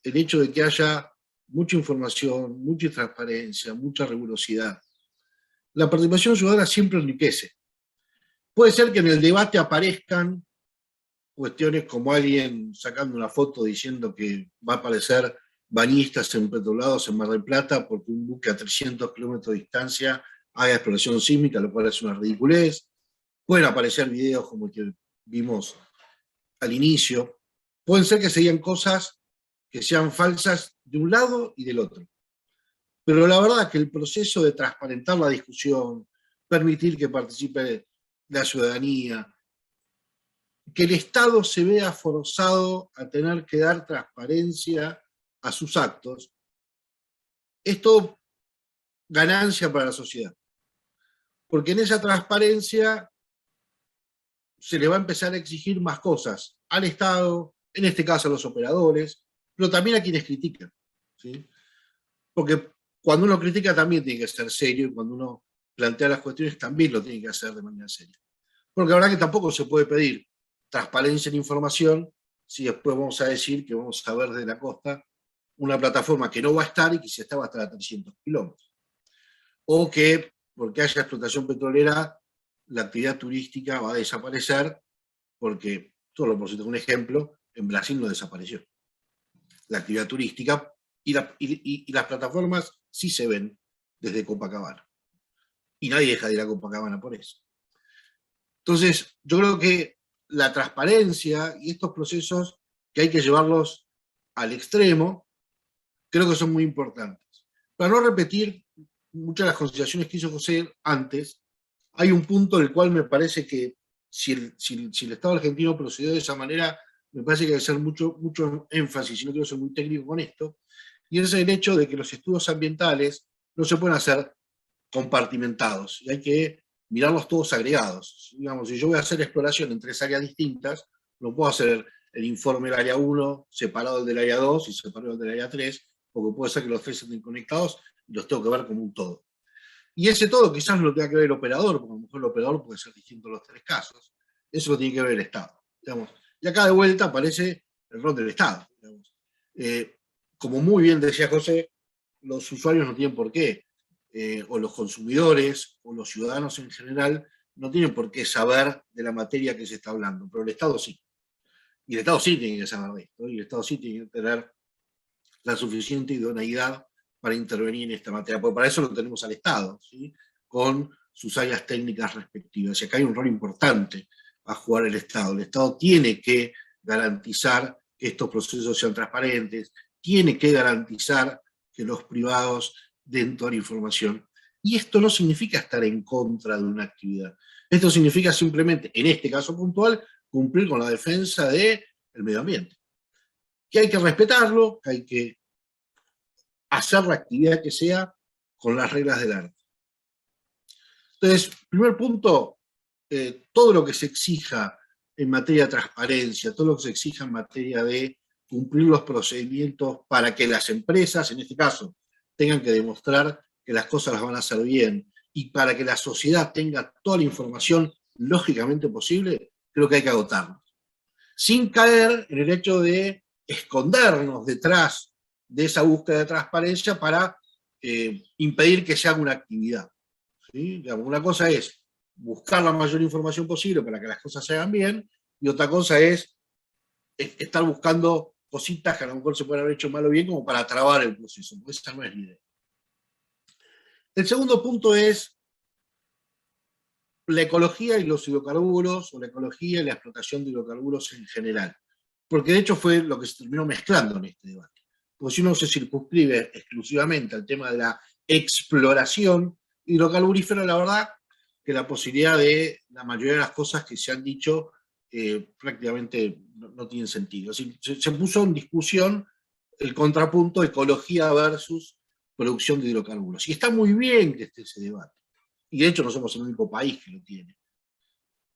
el hecho de que haya mucha información, mucha transparencia, mucha rigurosidad. La participación ciudadana siempre enriquece. Puede ser que en el debate aparezcan cuestiones como alguien sacando una foto diciendo que va a aparecer bañistas empetolados en Mar del Plata porque un buque a 300 kilómetros de distancia haga exploración sísmica, lo cual es una ridiculez. Pueden aparecer videos como el que vimos al inicio. Pueden ser que se digan cosas que sean falsas de un lado y del otro. Pero la verdad es que el proceso de transparentar la discusión, permitir que participe la ciudadanía, que el Estado se vea forzado a tener que dar transparencia a sus actos, es todo ganancia para la sociedad. Porque en esa transparencia se le va a empezar a exigir más cosas al Estado, en este caso a los operadores, pero también a quienes critican, ¿sí? Porque cuando uno critica también tiene que ser serio, y cuando uno plantea las cuestiones también lo tiene que hacer de manera seria. Porque la verdad que tampoco se puede pedir transparencia en información si después vamos a decir que vamos a ver de la costa una plataforma que no va a estar y que si está va a estar a 300 kilómetros. O que porque haya explotación petrolera, la actividad turística va a desaparecer porque, solo por citar un ejemplo, en Brasil no desapareció la actividad turística y las plataformas sí se ven desde Copacabana. Y nadie deja de ir a Copacabana por eso. Entonces, yo creo que la transparencia y estos procesos que hay que llevarlos al extremo, creo que son muy importantes. Para no repetir muchas de las consideraciones que hizo José antes, hay un punto en el cual me parece que si el Estado argentino procedió de esa manera, me parece que hay que hacer mucho énfasis, y no quiero ser muy técnico con esto, y ese es el hecho de que los estudios ambientales no se pueden hacer compartimentados, y hay que mirarlos todos agregados. Digamos, si yo voy a hacer exploración en 3 áreas distintas, no puedo hacer el informe del área 1 separado del área 2 y separado del área 3, porque puede ser que los 3 estén conectados y los tengo que ver como un todo. Y ese todo quizás no lo tenga que ver el operador, porque a lo mejor el operador puede ser distinto en los 3 casos. Eso lo tiene que ver el Estado. Digamos. Y acá de vuelta aparece el rol del Estado. Como muy bien decía José, los usuarios no tienen por qué, o los consumidores, o los ciudadanos en general, no tienen por qué saber de la materia que se está hablando, pero el Estado sí. Y el Estado sí tiene que saber de esto, y el Estado sí tiene que tener la suficiente idoneidad para intervenir en esta materia, porque para eso lo tenemos al Estado, ¿sí? Con sus áreas técnicas respectivas. Y acá hay un rol importante a jugar el Estado. El Estado tiene que garantizar que estos procesos sean transparentes, tiene que garantizar que los privados den toda la información. Y esto no significa estar en contra de una actividad. Esto significa simplemente, en este caso puntual, cumplir con la defensa del medio ambiente. Que hay que respetarlo, que hay que hacer la actividad que sea con las reglas del arte. Entonces, primer punto, todo lo que se exija en materia de transparencia, todo lo que se exija en materia de cumplir los procedimientos para que las empresas, en este caso, tengan que demostrar que las cosas las van a hacer bien y para que la sociedad tenga toda la información lógicamente posible, creo que hay que agotarlo. Sin caer en el hecho de escondernos detrás de esa búsqueda de transparencia para impedir que se haga una actividad. ¿Sí? Digamos, una cosa es buscar la mayor información posible para que las cosas se hagan bien, y otra cosa es estar buscando cositas que a lo mejor se pueden haber hecho mal o bien como para trabar el proceso, porque esa no es la idea. El segundo punto es la ecología y los hidrocarburos, o la ecología y la explotación de hidrocarburos en general. Porque de hecho fue lo que se terminó mezclando en este debate. Porque si uno se circunscribe exclusivamente al tema de la exploración hidrocarburífera, la verdad que la posibilidad de la mayoría de las cosas que se han dicho prácticamente no tienen sentido. Se puso en discusión el contrapunto ecología versus producción de hidrocarburos. Y está muy bien que esté ese debate. Y de hecho no somos el único país que lo tiene.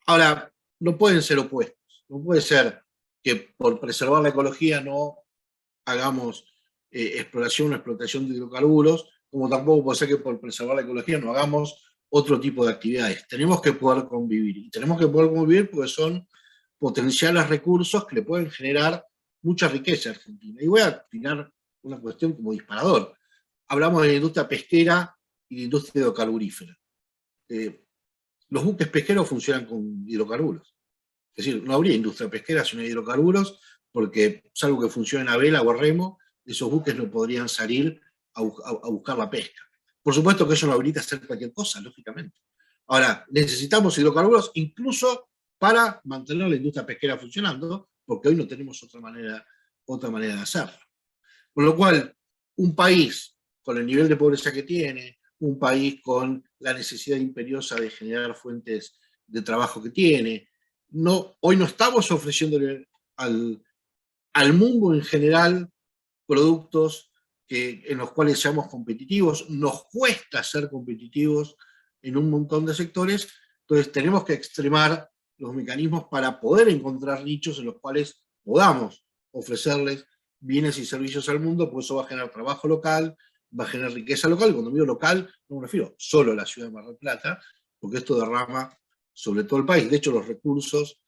Ahora, no pueden ser opuestos. No puede ser que por preservar la ecología no hagamos exploración o explotación de hidrocarburos, como tampoco puede ser que por preservar la ecología no hagamos otro tipo de actividades. Tenemos que poder convivir. Y tenemos que poder convivir porque son potenciales recursos que le pueden generar mucha riqueza a Argentina. Y voy a tirar una cuestión como disparador. Hablamos de la industria pesquera y de la industria hidrocarburífera. Los buques pesqueros funcionan con hidrocarburos. Es decir, no habría industria pesquera si no hay hidrocarburos, porque salvo que funcione a vela o a remo, esos buques no podrían salir a buscar la pesca. Por supuesto que eso no habilita hacer cualquier cosa, lógicamente. Ahora, necesitamos hidrocarburos incluso para mantener la industria pesquera funcionando, porque hoy no tenemos otra manera de hacerlo. Con lo cual, un país con el nivel de pobreza que tiene, un país con la necesidad imperiosa de generar fuentes de trabajo que tiene, hoy no estamos ofreciéndole al mundo en general productos en los cuales seamos competitivos, nos cuesta ser competitivos en un montón de sectores, entonces tenemos que extremar los mecanismos para poder encontrar nichos en los cuales podamos ofrecerles bienes y servicios al mundo, pues eso va a generar trabajo local, va a generar riqueza local. Cuando digo local, no me refiero solo a la ciudad de Mar del Plata, porque esto derrama sobre todo el país. De hecho, los recursos,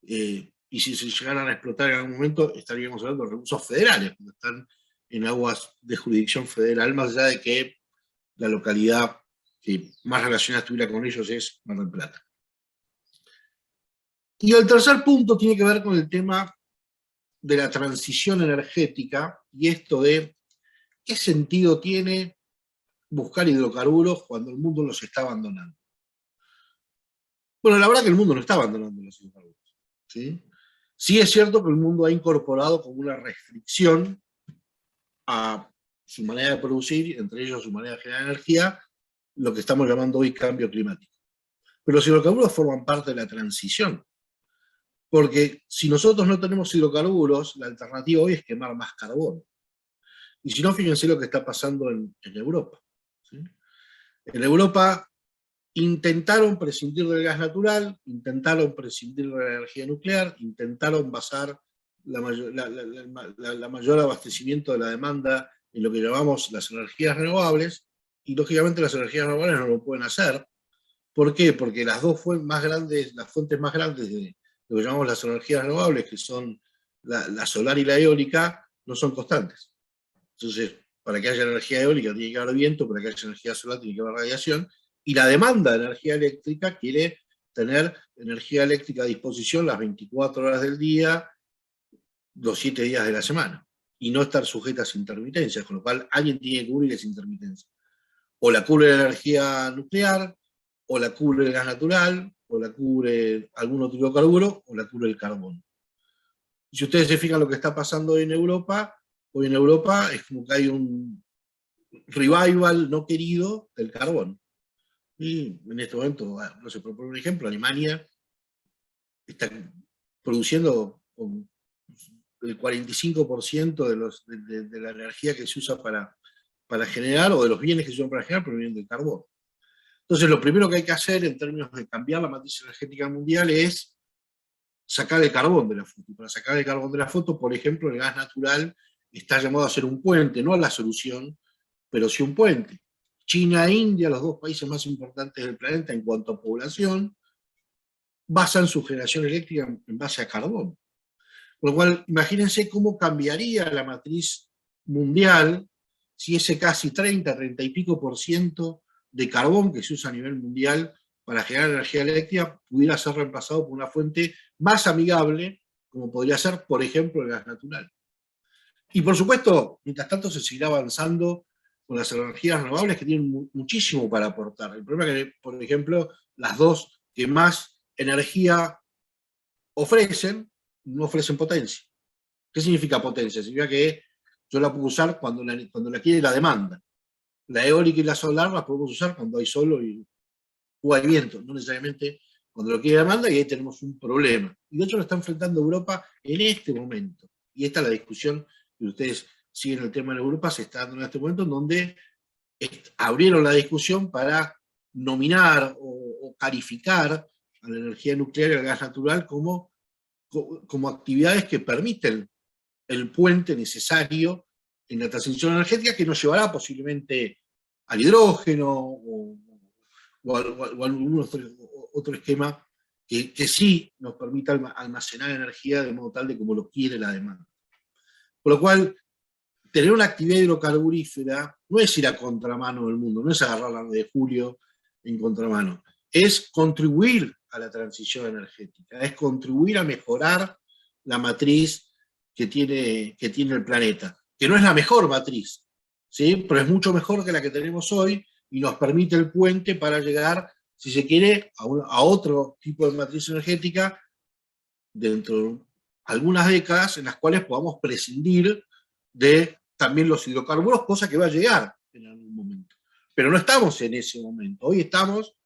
y si se llegaran a explotar en algún momento, estaríamos hablando de recursos federales, porque están en aguas de jurisdicción federal, más allá de que la localidad que más relacionada estuviera con ellos es Mar del Plata. Y el tercer punto tiene que ver con el tema de la transición energética, y esto de qué sentido tiene buscar hidrocarburos cuando el mundo los está abandonando. Bueno, la verdad que el mundo no está abandonando los hidrocarburos, ¿sí? Sí es cierto que el mundo ha incorporado como una restricción a su manera de producir, entre ellos su manera de generar energía, lo que estamos llamando hoy cambio climático. Pero los hidrocarburos forman parte de la transición. Porque si nosotros no tenemos hidrocarburos, la alternativa hoy es quemar más carbón. Y si no, fíjense lo que está pasando en Europa, ¿sí? En Europa intentaron prescindir del gas natural, intentaron prescindir de la energía nuclear, intentaron basar la mayor abastecimiento de la demanda en lo que llamamos las energías renovables, y lógicamente las energías renovables no lo pueden hacer. ¿Por qué? Porque las fuentes más grandes de lo que llamamos las energías renovables, que son la solar y la eólica, no son constantes. Entonces, para que haya energía eólica tiene que haber viento, para que haya energía solar tiene que haber radiación, y la demanda de energía eléctrica quiere tener energía eléctrica a disposición las 24 horas del día, los 7 días de la semana, y no estar sujetas a intermitencias, con lo cual alguien tiene que cubrir esa intermitencia. O la cubre la energía nuclear, o la cubre el gas natural, o la cubre algún otro hidrocarburo, o la cubre el carbón. Si ustedes se fijan lo que está pasando hoy en Europa es como que hay un revival no querido del carbón. Y en este momento, no sé, por un ejemplo, Alemania está produciendo el 45% de la energía que se usa para generar, o de los bienes que se usan para generar, provienen del carbón. Entonces, lo primero que hay que hacer en términos de cambiar la matriz energética mundial es sacar el carbón de la foto. Y para sacar el carbón de la foto, por ejemplo, el gas natural está llamado a ser un puente, no a la solución, pero sí un puente. China e India, los dos países más importantes del planeta en cuanto a población, basan su generación eléctrica en base a carbón. Con lo cual, imagínense cómo cambiaría la matriz mundial si ese casi 30 y pico % de carbón que se usa a nivel mundial para generar energía eléctrica pudiera ser reemplazado por una fuente más amigable, como podría ser, por ejemplo, el gas natural. Y por supuesto, mientras tanto se seguirá avanzando con las energías renovables, que tienen muchísimo para aportar. El problema es que, por ejemplo, las dos que más energía ofrecen, no ofrecen potencia. ¿Qué significa potencia? Significa que yo la puedo usar cuando la quiere la demanda. La eólica y la solar las podemos usar cuando hay sol o hay viento, no necesariamente cuando lo quiere la demanda, y ahí tenemos un problema. Y de hecho lo está enfrentando Europa en este momento. Y esta es la discusión que ustedes siguen el tema en Europa, se está dando en este momento, en donde abrieron la discusión para nominar o calificar a la energía nuclear y al gas natural como actividades que permiten el puente necesario en la transición energética, que nos llevará posiblemente al hidrógeno o a algún otro esquema que sí nos permita almacenar energía de modo tal de como lo quiere la demanda. Por lo cual, tener una actividad hidrocarburífera no es ir a contramano del mundo, no es agarrar la de julio en contramano, es contribuir a la transición energética, es contribuir a mejorar la matriz que tiene el planeta, que no es la mejor matriz, ¿sí? Pero es mucho mejor que la que tenemos hoy y nos permite el puente para llegar, si se quiere, a otro tipo de matriz energética dentro de algunas décadas en las cuales podamos prescindir de también los hidrocarburos, cosa que va a llegar en algún momento. Pero no estamos en ese momento. Hoy estamos,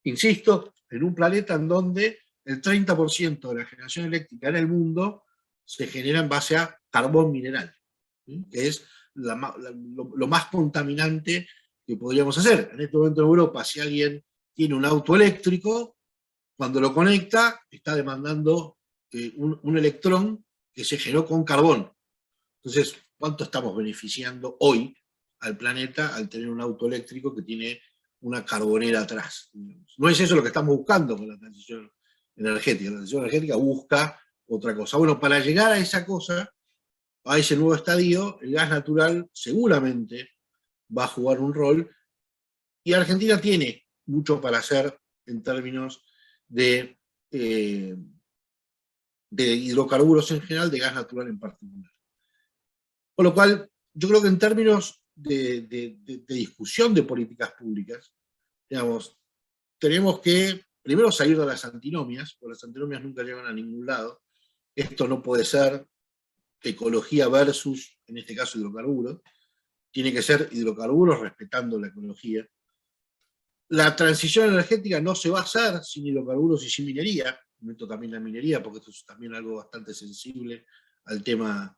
insisto, en un planeta en donde el 30% de la generación eléctrica en el mundo se genera en base a carbón mineral, ¿sí? Que es lo más contaminante que podríamos hacer. En este momento en Europa, si alguien tiene un auto eléctrico, cuando lo conecta, está demandando un electrón que se generó con carbón. Entonces, ¿cuánto estamos beneficiando hoy al planeta al tener un auto eléctrico que tiene una carbonera atrás? No es eso lo que estamos buscando con la transición energética. La transición energética busca otra cosa. Bueno, para llegar a esa cosa, a ese nuevo estadio, el gas natural seguramente va a jugar un rol, y Argentina tiene mucho para hacer en términos de hidrocarburos en general, de gas natural en particular. Con lo cual, yo creo que en términos de discusión de políticas públicas, digamos, tenemos que primero salir de las antinomias, porque las antinomias nunca llevan a ningún lado. Esto no puede ser ecología versus, en este caso, hidrocarburos. Tiene que ser hidrocarburos respetando la ecología. La transición energética no se va a hacer sin hidrocarburos y sin minería. Meto también la minería, porque esto es también algo bastante sensible al tema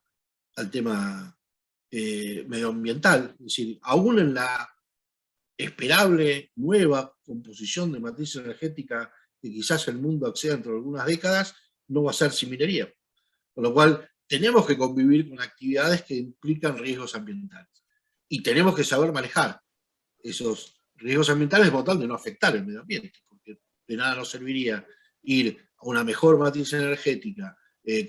medioambiental. Es decir, aún en la esperable nueva composición de matriz energética que quizás el mundo acceda dentro de algunas décadas, no va a ser sin minería. Con lo cual, tenemos que convivir con actividades que implican riesgos ambientales. Y tenemos que saber manejar esos riesgos ambientales, por tal de no afectar el medio ambiente, porque de nada nos serviría ir a una mejor matriz energética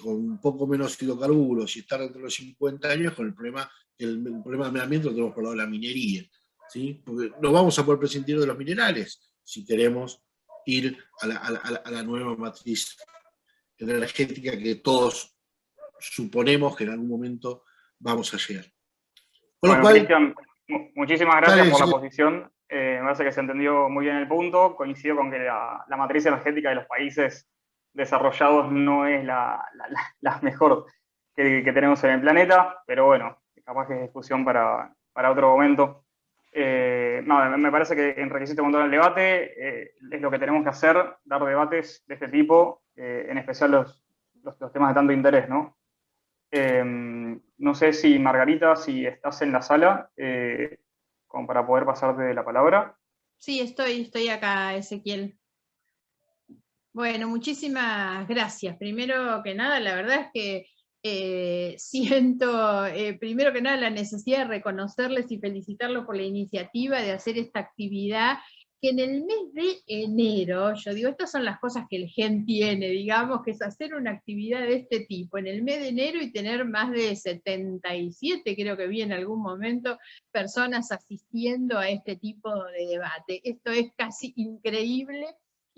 con un poco menos hidrocarburos y estar dentro de los 50 años con el problema del medio ambiente lo tenemos por el lado de la minería, ¿sí? Porque no vamos a poder prescindir de los minerales si queremos ir a la nueva matriz energética que todos suponemos que en algún momento vamos a llegar. Con bueno, Cristian, muchísimas gracias por la posición. Me parece que se entendió muy bien el punto. Coincido con que la matriz energética de los países desarrollados no es la mejor que tenemos en el planeta, pero bueno, capaz que es discusión para otro momento. No, me parece que enriqueciste un montón el debate, es lo que tenemos que hacer, dar debates de este tipo, en especial los temas de tanto interés, ¿no? No sé si Margarita, si estás en la sala, como para poder pasarte la palabra. Sí, estoy acá, Ezequiel. Bueno, muchísimas gracias. Primero que nada, la verdad es que siento, primero que nada, la necesidad de reconocerles y felicitarlos por la iniciativa de hacer esta actividad, que en el mes de enero, yo digo, estas son las cosas que el GEN tiene, digamos, que es hacer una actividad de este tipo, en el mes de enero y tener más de 77, creo que vi en algún momento, personas asistiendo a este tipo de debate. Esto es casi increíble.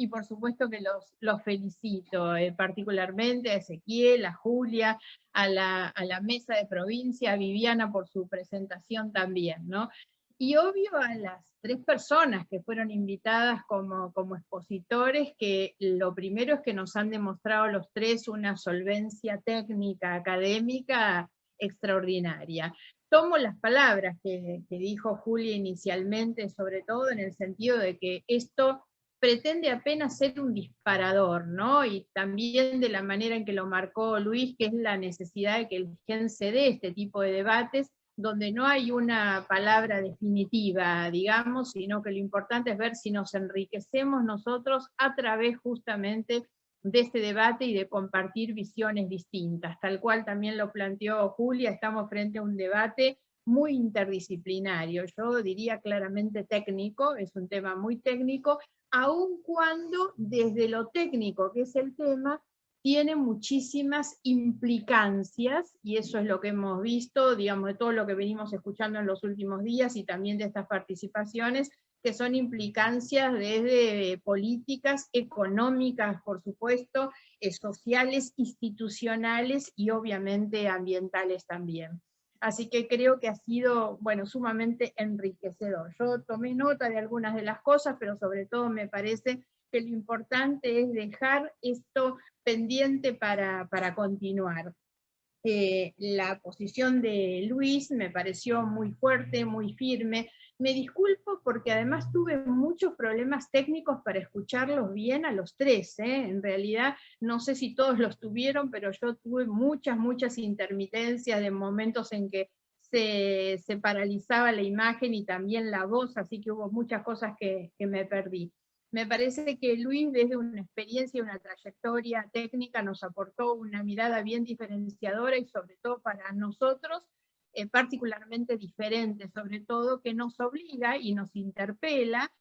Y por supuesto que los felicito, particularmente a Ezequiel, a Julia, a la mesa de provincia, a Viviana por su presentación también, ¿no? Y obvio a las 3 personas que fueron invitadas como expositores, que lo primero es que nos han demostrado los 3 una solvencia técnica, académica extraordinaria. Tomo las palabras que dijo Julia inicialmente, sobre todo en el sentido de que esto pretende apenas ser un disparador, ¿no? Y también de la manera en que lo marcó Luis, que es la necesidad de que el GEN se dé este tipo de debates, donde no hay una palabra definitiva, digamos, sino que lo importante es ver si nos enriquecemos nosotros a través justamente de este debate y de compartir visiones distintas. Tal cual también lo planteó Julia, estamos frente a un debate muy interdisciplinario, yo diría claramente técnico, es un tema muy técnico, aun cuando desde lo técnico que es el tema, tiene muchísimas implicancias, y eso es lo que hemos visto, digamos, de todo lo que venimos escuchando en los últimos días y también de estas participaciones, que son implicancias desde políticas, económicas, por supuesto, sociales, institucionales y obviamente ambientales también. Así que creo que ha sido, bueno, sumamente enriquecedor. Yo tomé nota de algunas de las cosas, pero sobre todo me parece que lo importante es dejar esto pendiente para continuar. La posición de Luis me pareció muy fuerte, muy firme. Me disculpo porque además tuve muchos problemas técnicos para escucharlos bien a los tres. En realidad, no sé si todos los tuvieron, pero yo tuve muchas intermitencias de momentos en que se paralizaba la imagen y también la voz, así que hubo muchas cosas que me perdí. Me parece que Luis, desde una experiencia y una trayectoria técnica, nos aportó una mirada bien diferenciadora y sobre todo para nosotros, particularmente diferente, sobre todo que nos obliga y nos interpela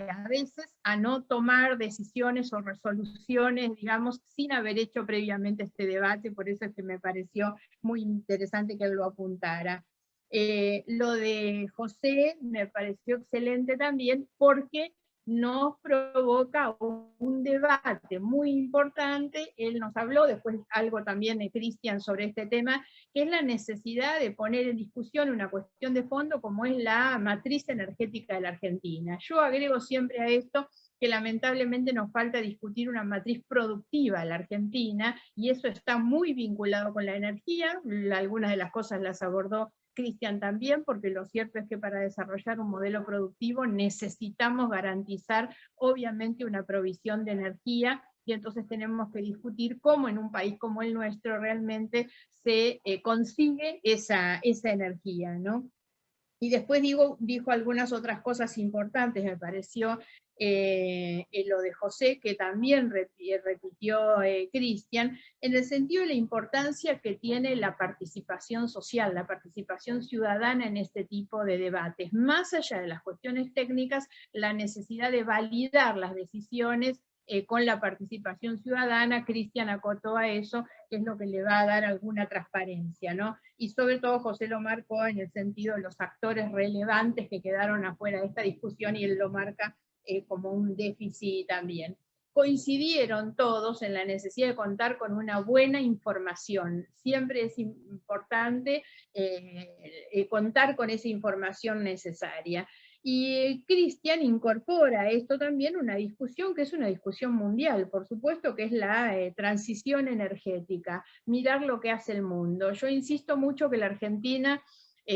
a veces a no tomar decisiones o resoluciones, digamos, sin haber hecho previamente este debate, por eso es que me pareció muy interesante que él lo apuntara. Lo de José me pareció excelente también porque nos provoca un debate muy importante. Él nos habló, después algo también de Cristian sobre este tema, que es la necesidad de poner en discusión una cuestión de fondo como es la matriz energética de la Argentina. Yo agrego siempre a esto que lamentablemente nos falta discutir una matriz productiva en la Argentina, y eso está muy vinculado con la energía. Algunas de las cosas las abordó Cristian también, porque lo cierto es que para desarrollar un modelo productivo necesitamos garantizar obviamente una provisión de energía, y entonces tenemos que discutir cómo en un país como el nuestro realmente se consigue esa energía, ¿no? Y después dijo algunas otras cosas importantes, me pareció lo de José, que también repitió Cristian, en el sentido de la importancia que tiene la participación social, la participación ciudadana en este tipo de debates. Más allá de las cuestiones técnicas, la necesidad de validar las decisiones con la participación ciudadana. Cristian acotó a eso, que es lo que le va a dar alguna transparencia, ¿no? Y sobre todo José lo marcó en el sentido de los actores relevantes que quedaron afuera de esta discusión, y él lo marca como un déficit también. Coincidieron todos en la necesidad de contar con una buena información. Siempre es importante contar con esa información necesaria. Y Cristian incorpora a esto también una discusión que es una discusión mundial, por supuesto, que es la transición energética, mirar lo que hace el mundo. Yo insisto mucho que la Argentina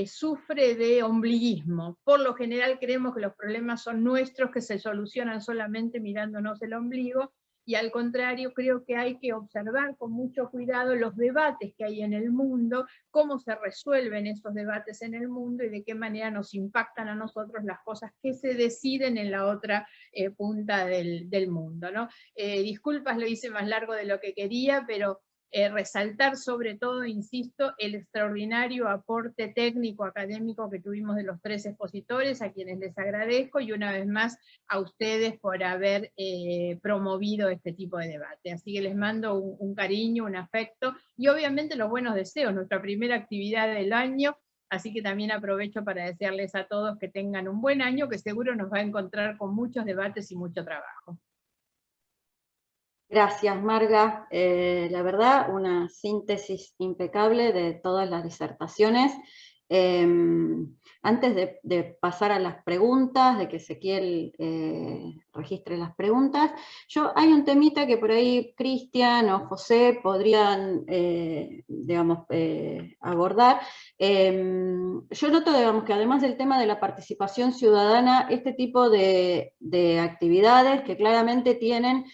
sufre de ombliguismo. Por lo general creemos que los problemas son nuestros, que se solucionan solamente mirándonos el ombligo, y al contrario, creo que hay que observar con mucho cuidado los debates que hay en el mundo, cómo se resuelven esos debates en el mundo y de qué manera nos impactan a nosotros las cosas que se deciden en la otra punta del mundo, ¿no? Disculpas, lo hice más largo de lo que quería, pero resaltar sobre todo, insisto, el extraordinario aporte técnico, académico que tuvimos de los tres expositores, a quienes les agradezco, y una vez más a ustedes por haber promovido este tipo de debate. Así que les mando un cariño, un afecto, y obviamente los buenos deseos, nuestra primera actividad del año, así que también aprovecho para desearles a todos que tengan un buen año, que seguro nos va a encontrar con muchos debates y mucho trabajo. Gracias, Marga. La verdad, una síntesis impecable de todas las disertaciones. Antes de pasar a las preguntas, de que Ezequiel registre las preguntas, hay un temita que por ahí Cristian o José podrían, digamos, abordar. Yo noto, digamos, que además del tema de la participación ciudadana, este tipo de actividades que claramente tienen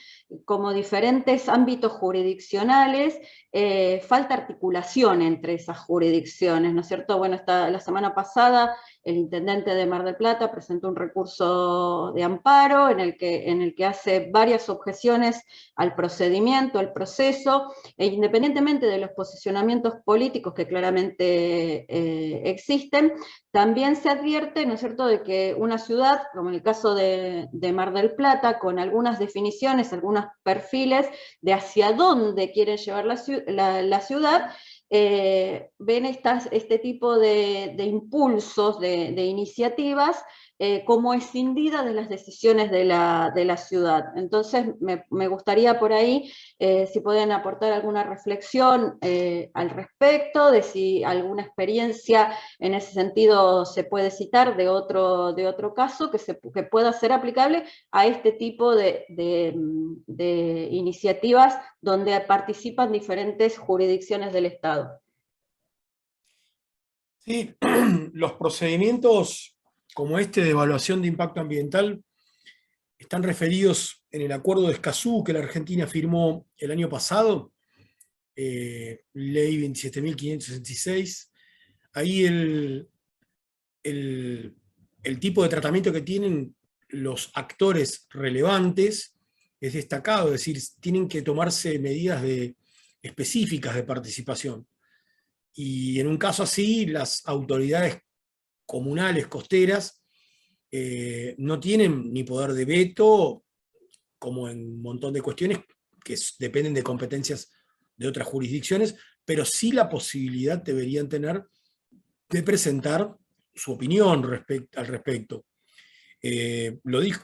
como diferentes ámbitos jurisdiccionales, falta articulación entre esas jurisdicciones, ¿no es cierto? Bueno, la semana pasada el intendente de Mar del Plata presentó un recurso de amparo en el que hace varias objeciones al procedimiento, al proceso, e independientemente de los posicionamientos políticos que claramente existen, también se advierte, ¿no es cierto?, de que una ciudad, como en el caso de Mar del Plata, con algunas definiciones, algunos perfiles de hacia dónde quieren llevar la ciudad, ven este tipo de impulsos, de iniciativas, como escindida de las decisiones de la ciudad. Entonces, me gustaría por ahí, si pueden aportar alguna reflexión al respecto, de si alguna experiencia en ese sentido se puede citar de otro caso que pueda ser aplicable a este tipo de iniciativas donde participan diferentes jurisdicciones del Estado. Sí, los procedimientos como este de evaluación de impacto ambiental están referidos en el Acuerdo de Escazú que la Argentina firmó el año pasado, Ley 27.566. Ahí el tipo de tratamiento que tienen los actores relevantes es destacado, es decir, tienen que tomarse medidas específicas de participación. Y en un caso así, las autoridades comunales, costeras, no tienen ni poder de veto, como en un montón de cuestiones que dependen de competencias de otras jurisdicciones, pero sí la posibilidad deberían tener de presentar su opinión al respecto.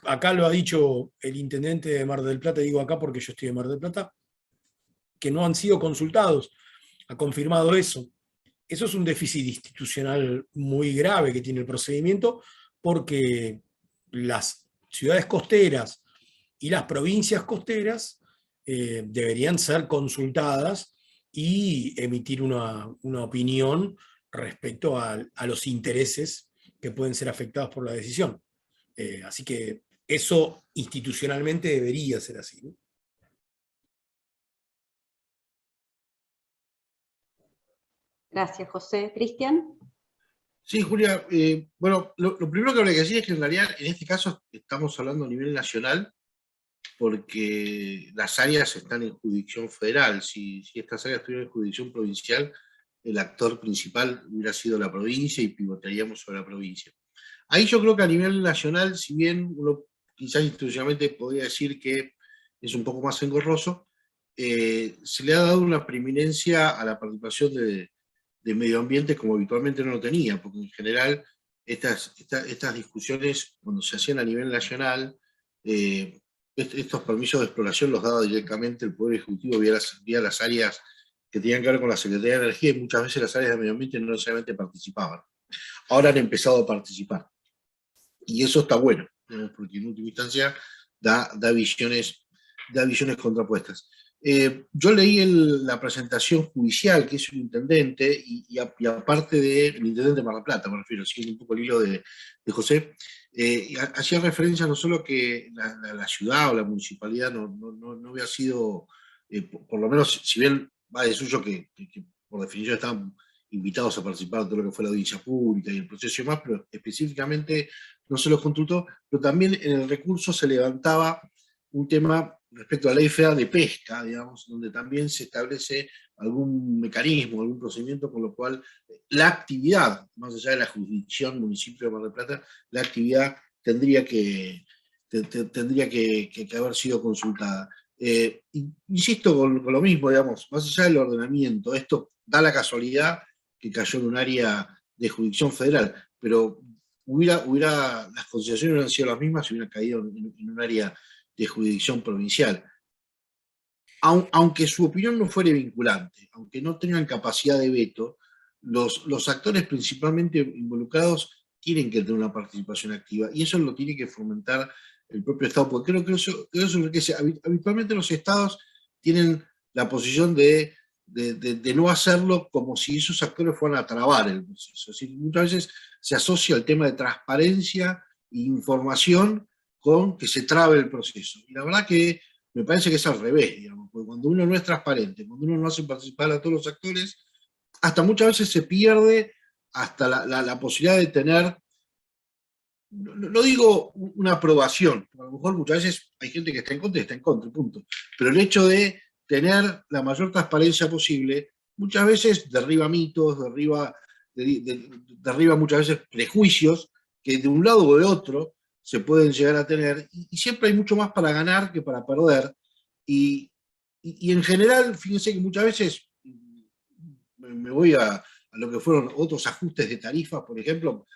Acá lo ha dicho el intendente de Mar del Plata, digo acá porque yo estoy de Mar del Plata, que no han sido consultados, ha confirmado eso. Eso es un déficit institucional muy grave que tiene el procedimiento, porque las ciudades costeras y las provincias costeras deberían ser consultadas y emitir una opinión respecto a los intereses que pueden ser afectados por la decisión. Así que eso institucionalmente debería ser así, ¿no? Gracias, José. ¿Cristian? Sí, Julia, bueno, lo primero que habría que decir es que en realidad en este caso estamos hablando a nivel nacional, porque las áreas están en jurisdicción federal. Si estas áreas estuvieran en jurisdicción provincial, el actor principal hubiera sido la provincia y pivotaríamos sobre la provincia. Ahí yo creo que a nivel nacional, si bien uno quizás institucionalmente podría decir que es un poco más engorroso, se le ha dado una preeminencia a la participación de medio ambiente como habitualmente no lo tenía, porque en general estas discusiones, cuando se hacían a nivel nacional, estos permisos de exploración los daba directamente el Poder Ejecutivo vía las áreas que tenían que ver con la Secretaría de Energía, y muchas veces las áreas de medio ambiente no necesariamente participaban. Ahora han empezado a participar. Y eso está bueno, porque en última instancia da visiones contrapuestas. Yo leí la presentación judicial que hizo el intendente, y aparte del intendente de Mar del Plata, me refiero, siguiendo un poco el hilo de José, hacía referencia no solo que la ciudad o la municipalidad no había sido, por lo menos, si bien va de suyo que por definición estaban invitados a participar de todo lo que fue la audiencia pública y el proceso y demás, pero específicamente no se los consultó, pero también en el recurso se levantaba un tema respecto a la ley federal de pesca, digamos, donde también se establece algún mecanismo, algún procedimiento con lo cual la actividad, más allá de la jurisdicción municipio de Mar del Plata, la actividad tendría que haber sido consultada. Insisto con lo mismo, digamos, más allá del ordenamiento, esto da la casualidad que cayó en un área de jurisdicción federal, pero las consideraciones hubieran sido las mismas si hubiera caído en un área de jurisdicción provincial. Aunque su opinión no fuera vinculante, aunque no tengan capacidad de veto, los actores principalmente involucrados tienen que tener una participación activa, y eso lo tiene que fomentar el propio Estado, porque creo que eso es lo que habitualmente los Estados tienen la posición de no hacerlo como si esos actores fueran a trabar el proceso. Es decir, muchas veces se asocia el tema de transparencia e información con que se trabe el proceso. Y la verdad que me parece que es al revés, digamos, porque cuando uno no es transparente, cuando uno no hace participar a todos los actores, hasta muchas veces se pierde hasta la posibilidad de tener, no digo una aprobación, a lo mejor muchas veces hay gente que está en contra y está en contra, punto. Pero el hecho de tener la mayor transparencia posible, muchas veces derriba mitos, derriba muchas veces prejuicios que de un lado o de otro se pueden llegar a tener, y siempre hay mucho más para ganar que para perder, y en general, fíjense que muchas veces me voy a lo que fueron otros ajustes de tarifas, por ejemplo,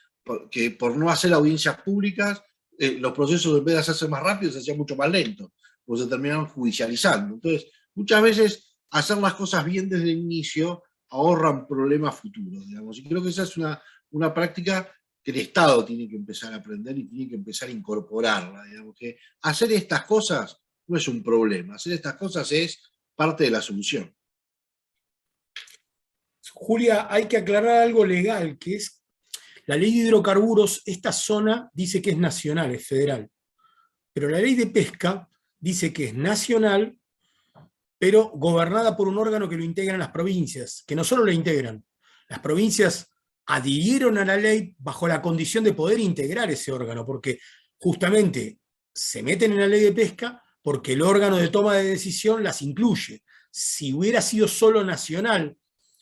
que por no hacer audiencias públicas, los procesos en vez de hacerse más rápidos se hacían mucho más lentos, porque se terminaban judicializando. Entonces, muchas veces hacer las cosas bien desde el inicio ahorran problemas futuros, digamos. Y creo que esa es una práctica que el Estado tiene que empezar a aprender y tiene que empezar a incorporarla, digamos, que hacer estas cosas no es un problema, hacer estas cosas es parte de la solución. Julia, hay que aclarar algo legal, que es la ley de hidrocarburos. Esta zona dice que es nacional, es federal, pero la ley de pesca dice que es nacional, pero gobernada por un órgano que lo integran las provincias, que no solo lo integran, las provincias adhirieron a la ley bajo la condición de poder integrar ese órgano, porque justamente se meten en la ley de pesca porque el órgano de toma de decisión las incluye. Si hubiera sido solo nacional,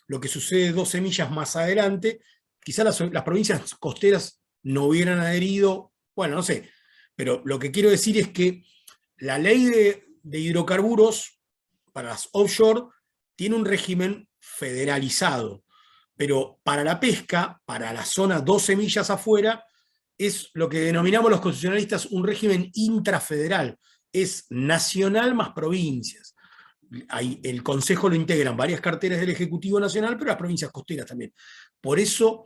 lo que sucede 12 millas más adelante, quizás las provincias costeras no hubieran adherido, bueno, no sé, pero lo que quiero decir es que la ley de hidrocarburos para las offshore tiene un régimen federalizado, pero para la pesca, para la zona 12 millas afuera, es lo que denominamos los constitucionalistas un régimen intrafederal, es nacional más provincias. El Consejo lo integran varias carteras del Ejecutivo Nacional, pero las provincias costeras también. Por eso,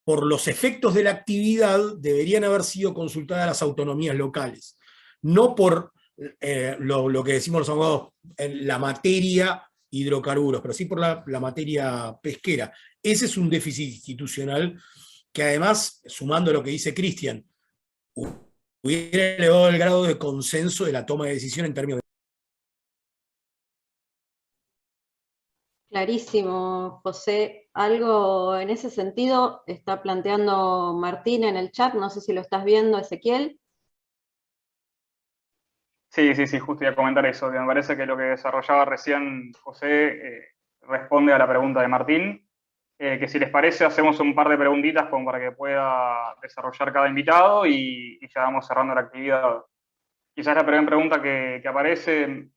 por los efectos de la actividad, deberían haber sido consultadas las autonomías locales, no por lo que decimos los abogados, la materia hidrocarburos, pero sí por la materia pesquera. Ese es un déficit institucional que además, sumando lo que dice Cristian, hubiera elevado el grado de consenso de la toma de decisión en términos de... Clarísimo, José. Algo en ese sentido está planteando Martín en el chat, no sé si lo estás viendo, Ezequiel. Sí, justo iba a comentar eso, que me parece que lo que desarrollaba recién José responde a la pregunta de Martín, que si les parece hacemos un par de preguntitas como para que pueda desarrollar cada invitado y ya vamos cerrando la actividad. Quizás la primera pregunta que aparece,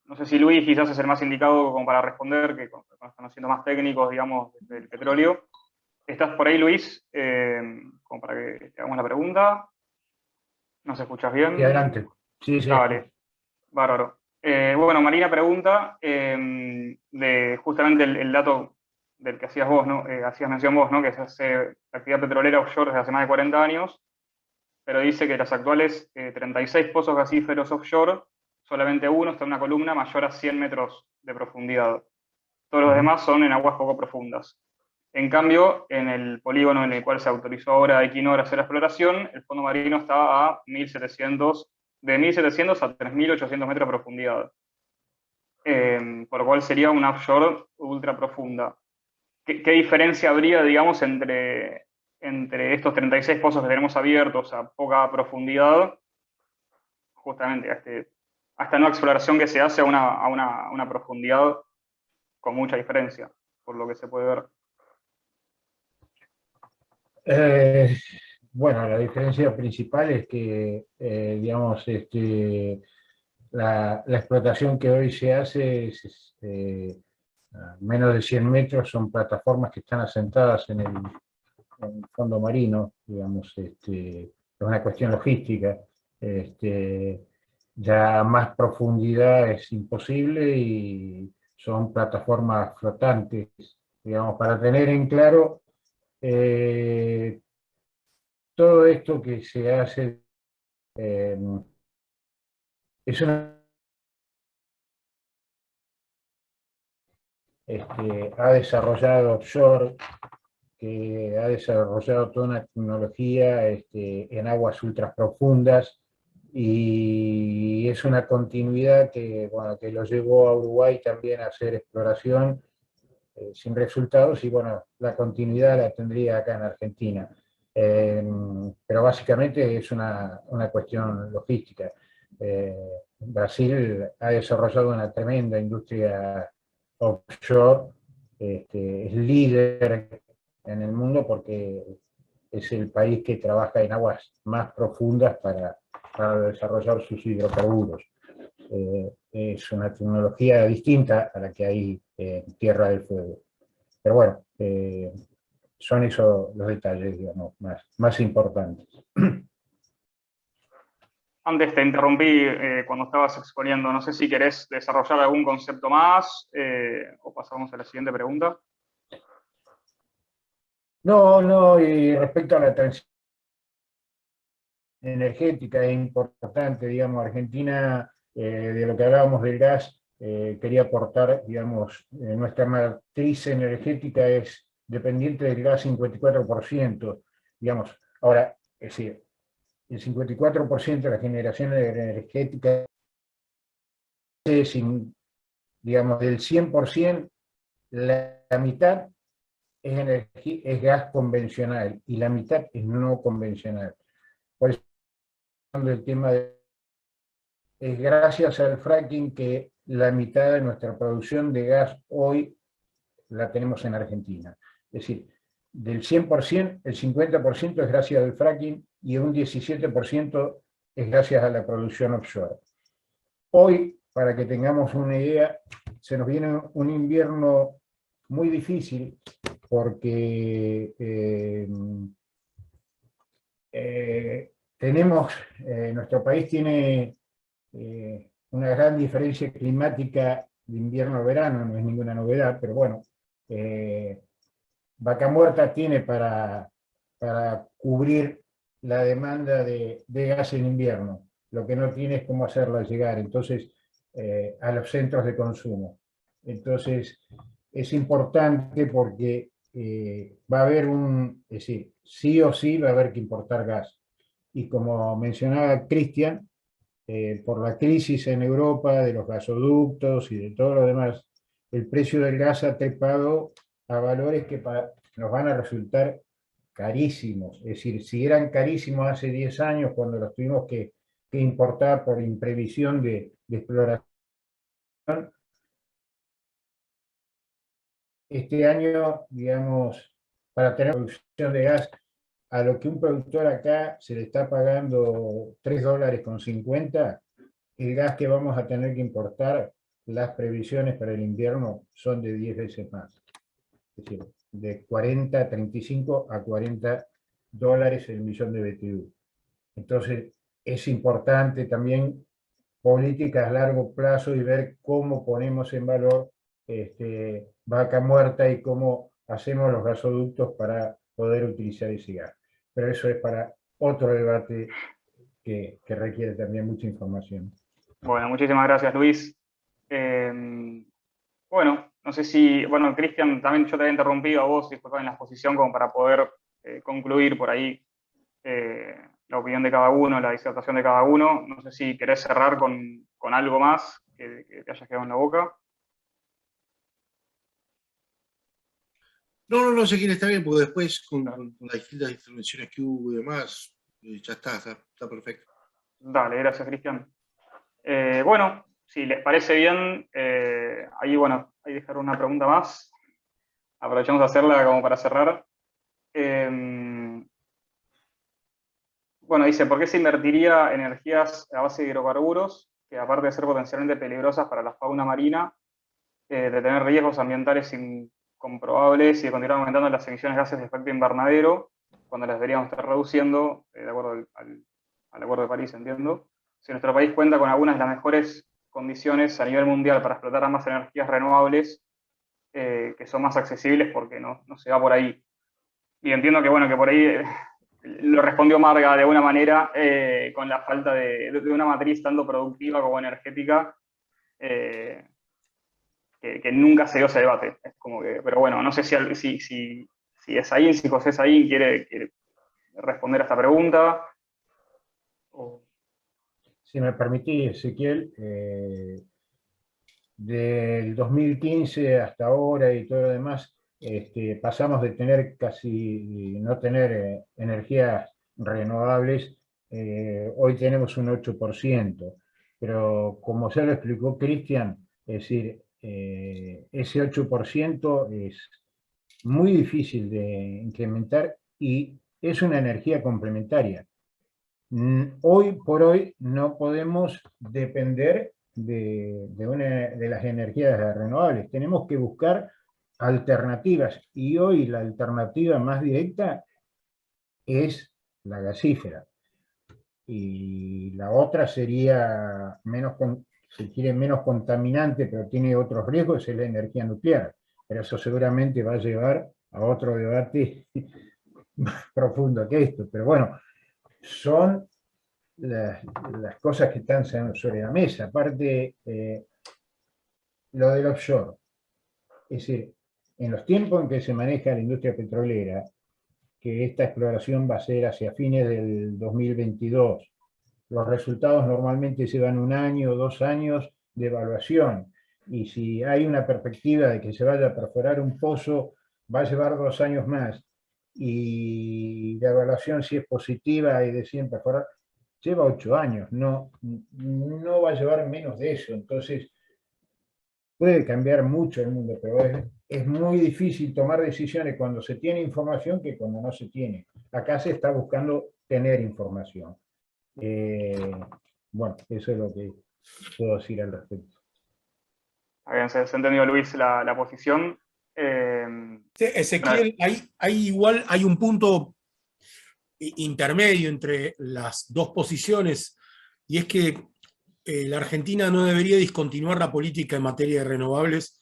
no sé si Luis quizás es el más indicado como para responder, que conociendo más técnicos, digamos, del petróleo. ¿Estás por ahí, Luis? Como para que te hagamos la pregunta. ¿Nos escuchas bien? Y adelante. Sí. Vale, bárbaro. Bueno, Marina pregunta de justamente el dato del que hacías vos, ¿no? Hacías mención vos, ¿no? Que se hace actividad petrolera offshore desde hace más de 40 años, pero dice que los actuales 36 pozos gasíferos offshore, solamente uno está en una columna mayor a 100 metros de profundidad. Todos los demás son en aguas poco profundas. En cambio, en el polígono en el cual se autorizó ahora a Equinor hacer la exploración, el fondo marino estaba a de 1.700 a 3.800 metros de profundidad. Por lo cual sería una offshore ultra profunda. ¿Qué diferencia habría, digamos, entre estos 36 pozos que tenemos abiertos a poca profundidad, justamente a esta nueva exploración que se hace a una profundidad con mucha diferencia, por lo que se puede ver? Bueno, la diferencia principal es que, digamos, la explotación que hoy se hace es a menos de 100 metros, son plataformas que están asentadas en el fondo marino, digamos, es una cuestión logística. Ya más profundidad es imposible y son plataformas flotantes, digamos, para tener en claro todo esto que se hace es una ha desarrollado offshore, que ha desarrollado toda una tecnología en aguas ultra profundas, y es una continuidad que, bueno, que lo llevó a Uruguay también a hacer exploración sin resultados, y bueno, la continuidad la tendría acá en Argentina. Pero básicamente es una cuestión logística. Brasil ha desarrollado una tremenda industria offshore, es líder en el mundo porque es el país que trabaja en aguas más profundas para desarrollar sus hidrocarburos. Es una tecnología distinta a la que hay en Tierra del Fuego. Pero bueno, son esos los detalles, digamos, más importantes. Antes te interrumpí cuando estabas exponiendo, no sé si querés desarrollar algún concepto más o pasamos a la siguiente pregunta. No, y respecto a la transición energética es importante, digamos, Argentina, de lo que hablábamos del gas, quería aportar, digamos, nuestra matriz energética es dependiente del gas 54%, digamos, ahora, es decir, el 54% de la generación energética es, digamos, del 100%, la mitad es gas convencional y la mitad es no convencional. Por eso, el tema es gracias al fracking que la mitad de nuestra producción de gas hoy la tenemos en Argentina. Es decir, del 100%, el 50% es gracias al fracking y un 17% es gracias a la producción offshore. Hoy, para que tengamos una idea, se nos viene un invierno muy difícil porque nuestro país tiene una gran diferencia climática de invierno a verano, no es ninguna novedad, pero bueno, Vaca Muerta tiene para cubrir la demanda de gas en invierno, lo que no tiene es cómo hacerla llegar, entonces, a los centros de consumo. Entonces, es importante porque va a haber es decir, sí o sí va a haber que importar gas. Y como mencionaba Cristian, por la crisis en Europa de los gasoductos y de todo lo demás, el precio del gas ha trepado a valores que nos van a resultar carísimos. Es decir, si eran carísimos hace 10 años, cuando los tuvimos que importar por imprevisión de exploración, este año, digamos, para tener producción de gas, a lo que un productor acá se le está pagando $3,50, el gas que vamos a tener que importar, las previsiones para el invierno son de 10 veces más. Es decir, de 35 a $40 el millón de BTU. Entonces, es importante también políticas a largo plazo y ver cómo ponemos en valor Vaca Muerta y cómo hacemos los gasoductos para poder utilizar ese gas. Pero eso es para otro debate que requiere también mucha información. Bueno, muchísimas gracias, Luis. Bueno, no sé si, bueno, Cristian, también yo te había interrumpido a vos, disculpad, en la exposición como para poder concluir por ahí la opinión de cada uno, la disertación de cada uno. No sé si querés cerrar con algo más que te hayas quedado en la boca. No, si quiere está bien, porque después con las distintas intervenciones que hubo y demás, ya está perfecto. Dale, gracias, Cristian. Bueno, si les parece bien, ahí dejar una pregunta más. Aprovechamos a hacerla como para cerrar. Bueno, dice, ¿por qué se invertiría energías a base de hidrocarburos, que aparte de ser potencialmente peligrosas para la fauna marina, de tener riesgos ambientales incomprobables y de continuar aumentando las emisiones de gases de efecto invernadero, cuando las deberíamos estar reduciendo, de acuerdo al Acuerdo de París, entiendo? Si nuestro país cuenta con algunas de las mejores condiciones a nivel mundial para explotar ambas energías renovables, que son más accesibles porque no se va por ahí. Y entiendo que, bueno, que por ahí lo respondió Marga de alguna manera, con la falta de una matriz tanto productiva como energética, que nunca se dio ese debate. Es como que, pero bueno, no sé si Esaín, si José Esaín quiere responder a esta pregunta. Si me permitís, Ezequiel, del 2015 hasta ahora y todo lo demás, pasamos de tener casi no tener energías renovables, hoy tenemos un 8%, pero como ya lo explicó Cristian, es decir, ese 8% es muy difícil de incrementar y es una energía complementaria. Hoy por hoy no podemos depender de las energías renovables. Tenemos que buscar alternativas, y hoy la alternativa más directa es la gasífera. Y la otra sería menos, si quiere, menos contaminante, pero tiene otros riesgos, es la energía nuclear. Pero eso seguramente va a llevar a otro debate más profundo que esto. Pero bueno, son las cosas que están sobre la mesa. Aparte, lo del offshore. Es decir, en los tiempos en que se maneja la industria petrolera, que esta exploración va a ser hacia fines del 2022, los resultados normalmente llevan 1 año o 2 años de evaluación, y si hay una perspectiva de que se vaya a perforar un pozo, va a llevar 2 años más, y la evaluación, si es positiva y deciden perforar, lleva 8 años, no va a llevar menos de eso. Entonces puede cambiar mucho el mundo, pero es muy difícil tomar decisiones cuando se tiene información que cuando no se tiene. Acá se está buscando tener información. Bueno, eso es lo que puedo decir al respecto. Bien, se ha entendido, Luis, la posición. Sí, Ezequiel, igual hay un punto intermedio entre las dos posiciones, y es que la Argentina no debería discontinuar la política en materia de renovables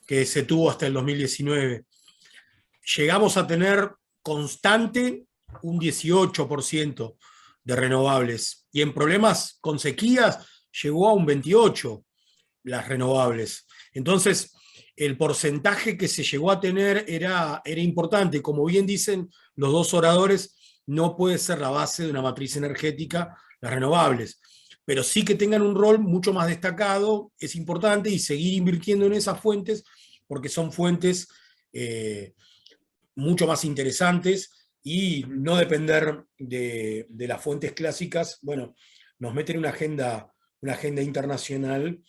que se tuvo hasta el 2019. Llegamos a tener constante un 18% de renovables, y en problemas con sequías llegó a un 28% las renovables. Entonces, el porcentaje que se llegó a tener era importante. Como bien dicen los dos oradores, no puede ser la base de una matriz energética las renovables, pero sí que tengan un rol mucho más destacado, es importante, y seguir invirtiendo en esas fuentes, porque son fuentes mucho más interesantes, y no depender de las fuentes clásicas. Bueno, nos meten en una agenda internacional,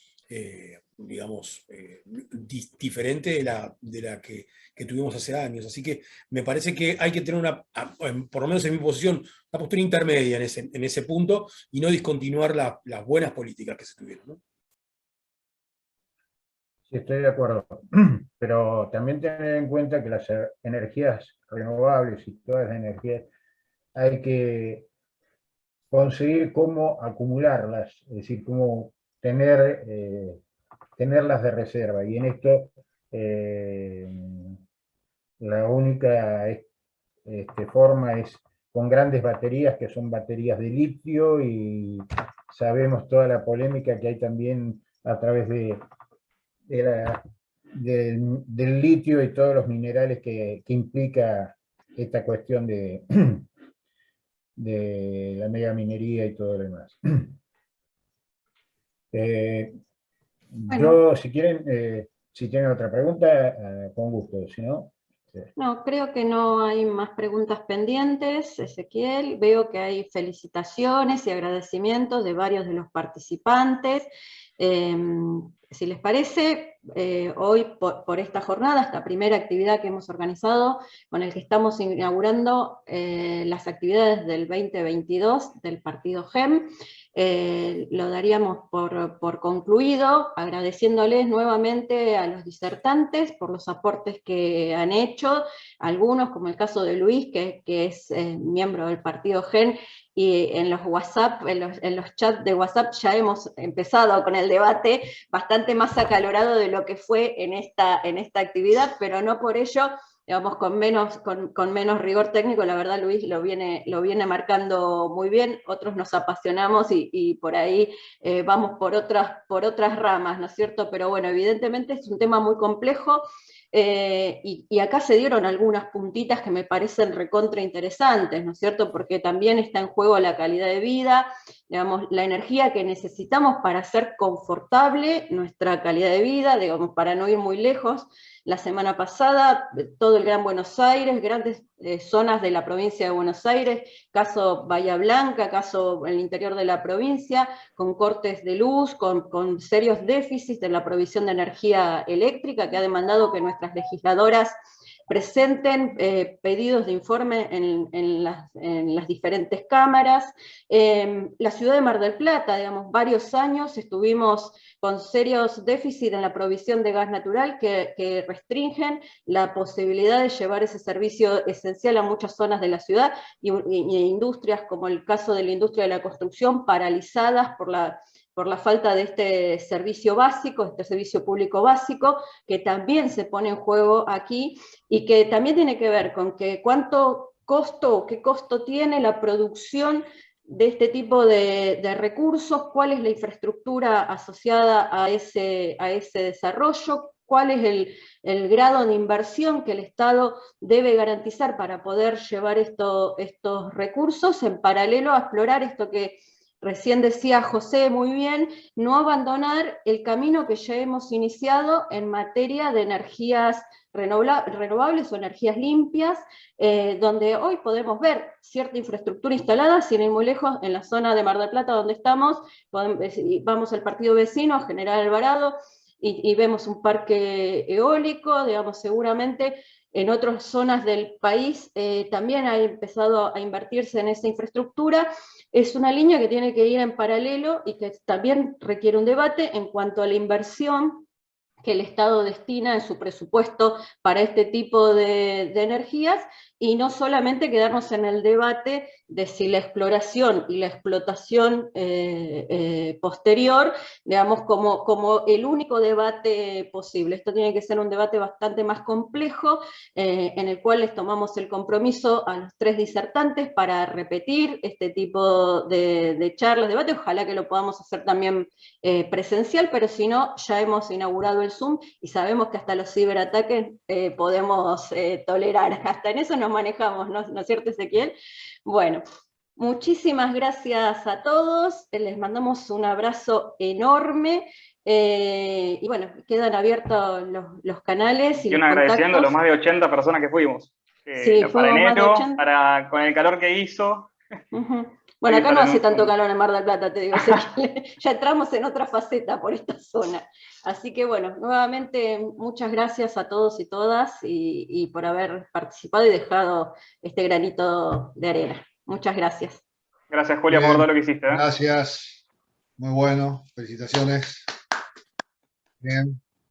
digamos, diferente de la que tuvimos hace años. Así que me parece que hay que tener por lo menos en mi posición, una postura intermedia en ese punto, y no discontinuar las buenas políticas que se tuvieron, ¿no? Sí, estoy de acuerdo. Pero también tener en cuenta que las energías renovables y todas las energías hay que conseguir cómo acumularlas, es decir, cómo tenerlas de reserva. Y en esto la única forma es con grandes baterías, que son baterías de litio, y sabemos toda la polémica que hay también a través del litio y todos los minerales que implica esta cuestión de la megaminería y todo lo demás. Bueno. Yo, si quieren, si tienen otra pregunta, con gusto, si no... No, creo que no hay más preguntas pendientes, Ezequiel. Veo que hay felicitaciones y agradecimientos de varios de los participantes. Si les parece, hoy por esta jornada, esta primera actividad que hemos organizado, con el que estamos inaugurando las actividades del 2022 del partido GEM, lo daríamos por concluido, agradeciéndoles nuevamente a los disertantes por los aportes que han hecho, algunos, como el caso de Luis, que es miembro del partido GEN, y en los WhatsApp, en los chats de WhatsApp ya hemos empezado con el debate bastante más acalorado de lo que fue en esta actividad, pero no por ello, digamos, con menos rigor técnico. La verdad, Luis lo viene marcando muy bien. Otros nos apasionamos y por ahí vamos por otras ramas, ¿no es cierto? Pero bueno, evidentemente es un tema muy complejo. Y acá se dieron algunas puntitas que me parecen recontra interesantes, ¿no es cierto? Porque también está en juego la calidad de vida, digamos, la energía que necesitamos para hacer confortable nuestra calidad de vida, digamos, para no ir muy lejos. La semana pasada, todo el Gran Buenos Aires, grandes zonas de la provincia de Buenos Aires, caso Bahía Blanca, caso en el interior de la provincia, con cortes de luz, con serios déficits en la provisión de energía eléctrica, que ha demandado que nuestras legisladoras presenten pedidos de informe en las diferentes cámaras. La ciudad de Mar del Plata, digamos, varios años estuvimos con serios déficits en la provisión de gas natural que restringen la posibilidad de llevar ese servicio esencial a muchas zonas de la ciudad y industrias, como el caso de la industria de la construcción, paralizadas por la falta de este servicio básico, este servicio público básico, que también se pone en juego aquí, y que también tiene que ver con que cuánto costo o qué costo tiene la producción de este tipo de recursos, cuál es la infraestructura asociada a ese desarrollo, cuál es el grado de inversión que el Estado debe garantizar para poder llevar estos recursos, en paralelo a explorar esto que recién decía José muy bien, no abandonar el camino que ya hemos iniciado en materia de energías renovables o energías limpias, donde hoy podemos ver cierta infraestructura instalada, sin ir muy lejos, en la zona de Mar del Plata donde estamos, vamos al partido vecino, General Alvarado, y vemos un parque eólico, digamos, seguramente en otras zonas del país también ha empezado a invertirse en esa infraestructura. Es una línea que tiene que ir en paralelo y que también requiere un debate en cuanto a la inversión que el Estado destina en su presupuesto para este tipo de energías, y no solamente quedarnos en el debate de si la exploración y la explotación posterior, digamos, como el único debate posible. Esto tiene que ser un debate bastante más complejo, en el cual les tomamos el compromiso a los 3 disertantes para repetir este tipo de charlas, debates. Ojalá que lo podamos hacer también presencial, pero si no, ya hemos inaugurado el Zoom y sabemos que hasta los ciberataques podemos tolerar. Hasta en eso nos manejamos, ¿no es cierto, Ezequiel? Bueno, muchísimas gracias a todos, les mandamos un abrazo enorme, y bueno, quedan abiertos los canales y un los agradeciendo a los contactos. más de 80 personas que fuimos. Sí, para fuimos más de enero, 80. con el calor que hizo. Bueno, acá no hace tanto calor calor en Mar del Plata, te digo, ya entramos en otra faceta por esta zona. Así que bueno, nuevamente muchas gracias a todos y todas y por haber participado y dejado este granito de arena. Muchas gracias. Gracias, Julia, Bien, por todo lo que hiciste. gracias. Muy bueno. Felicitaciones. Bien.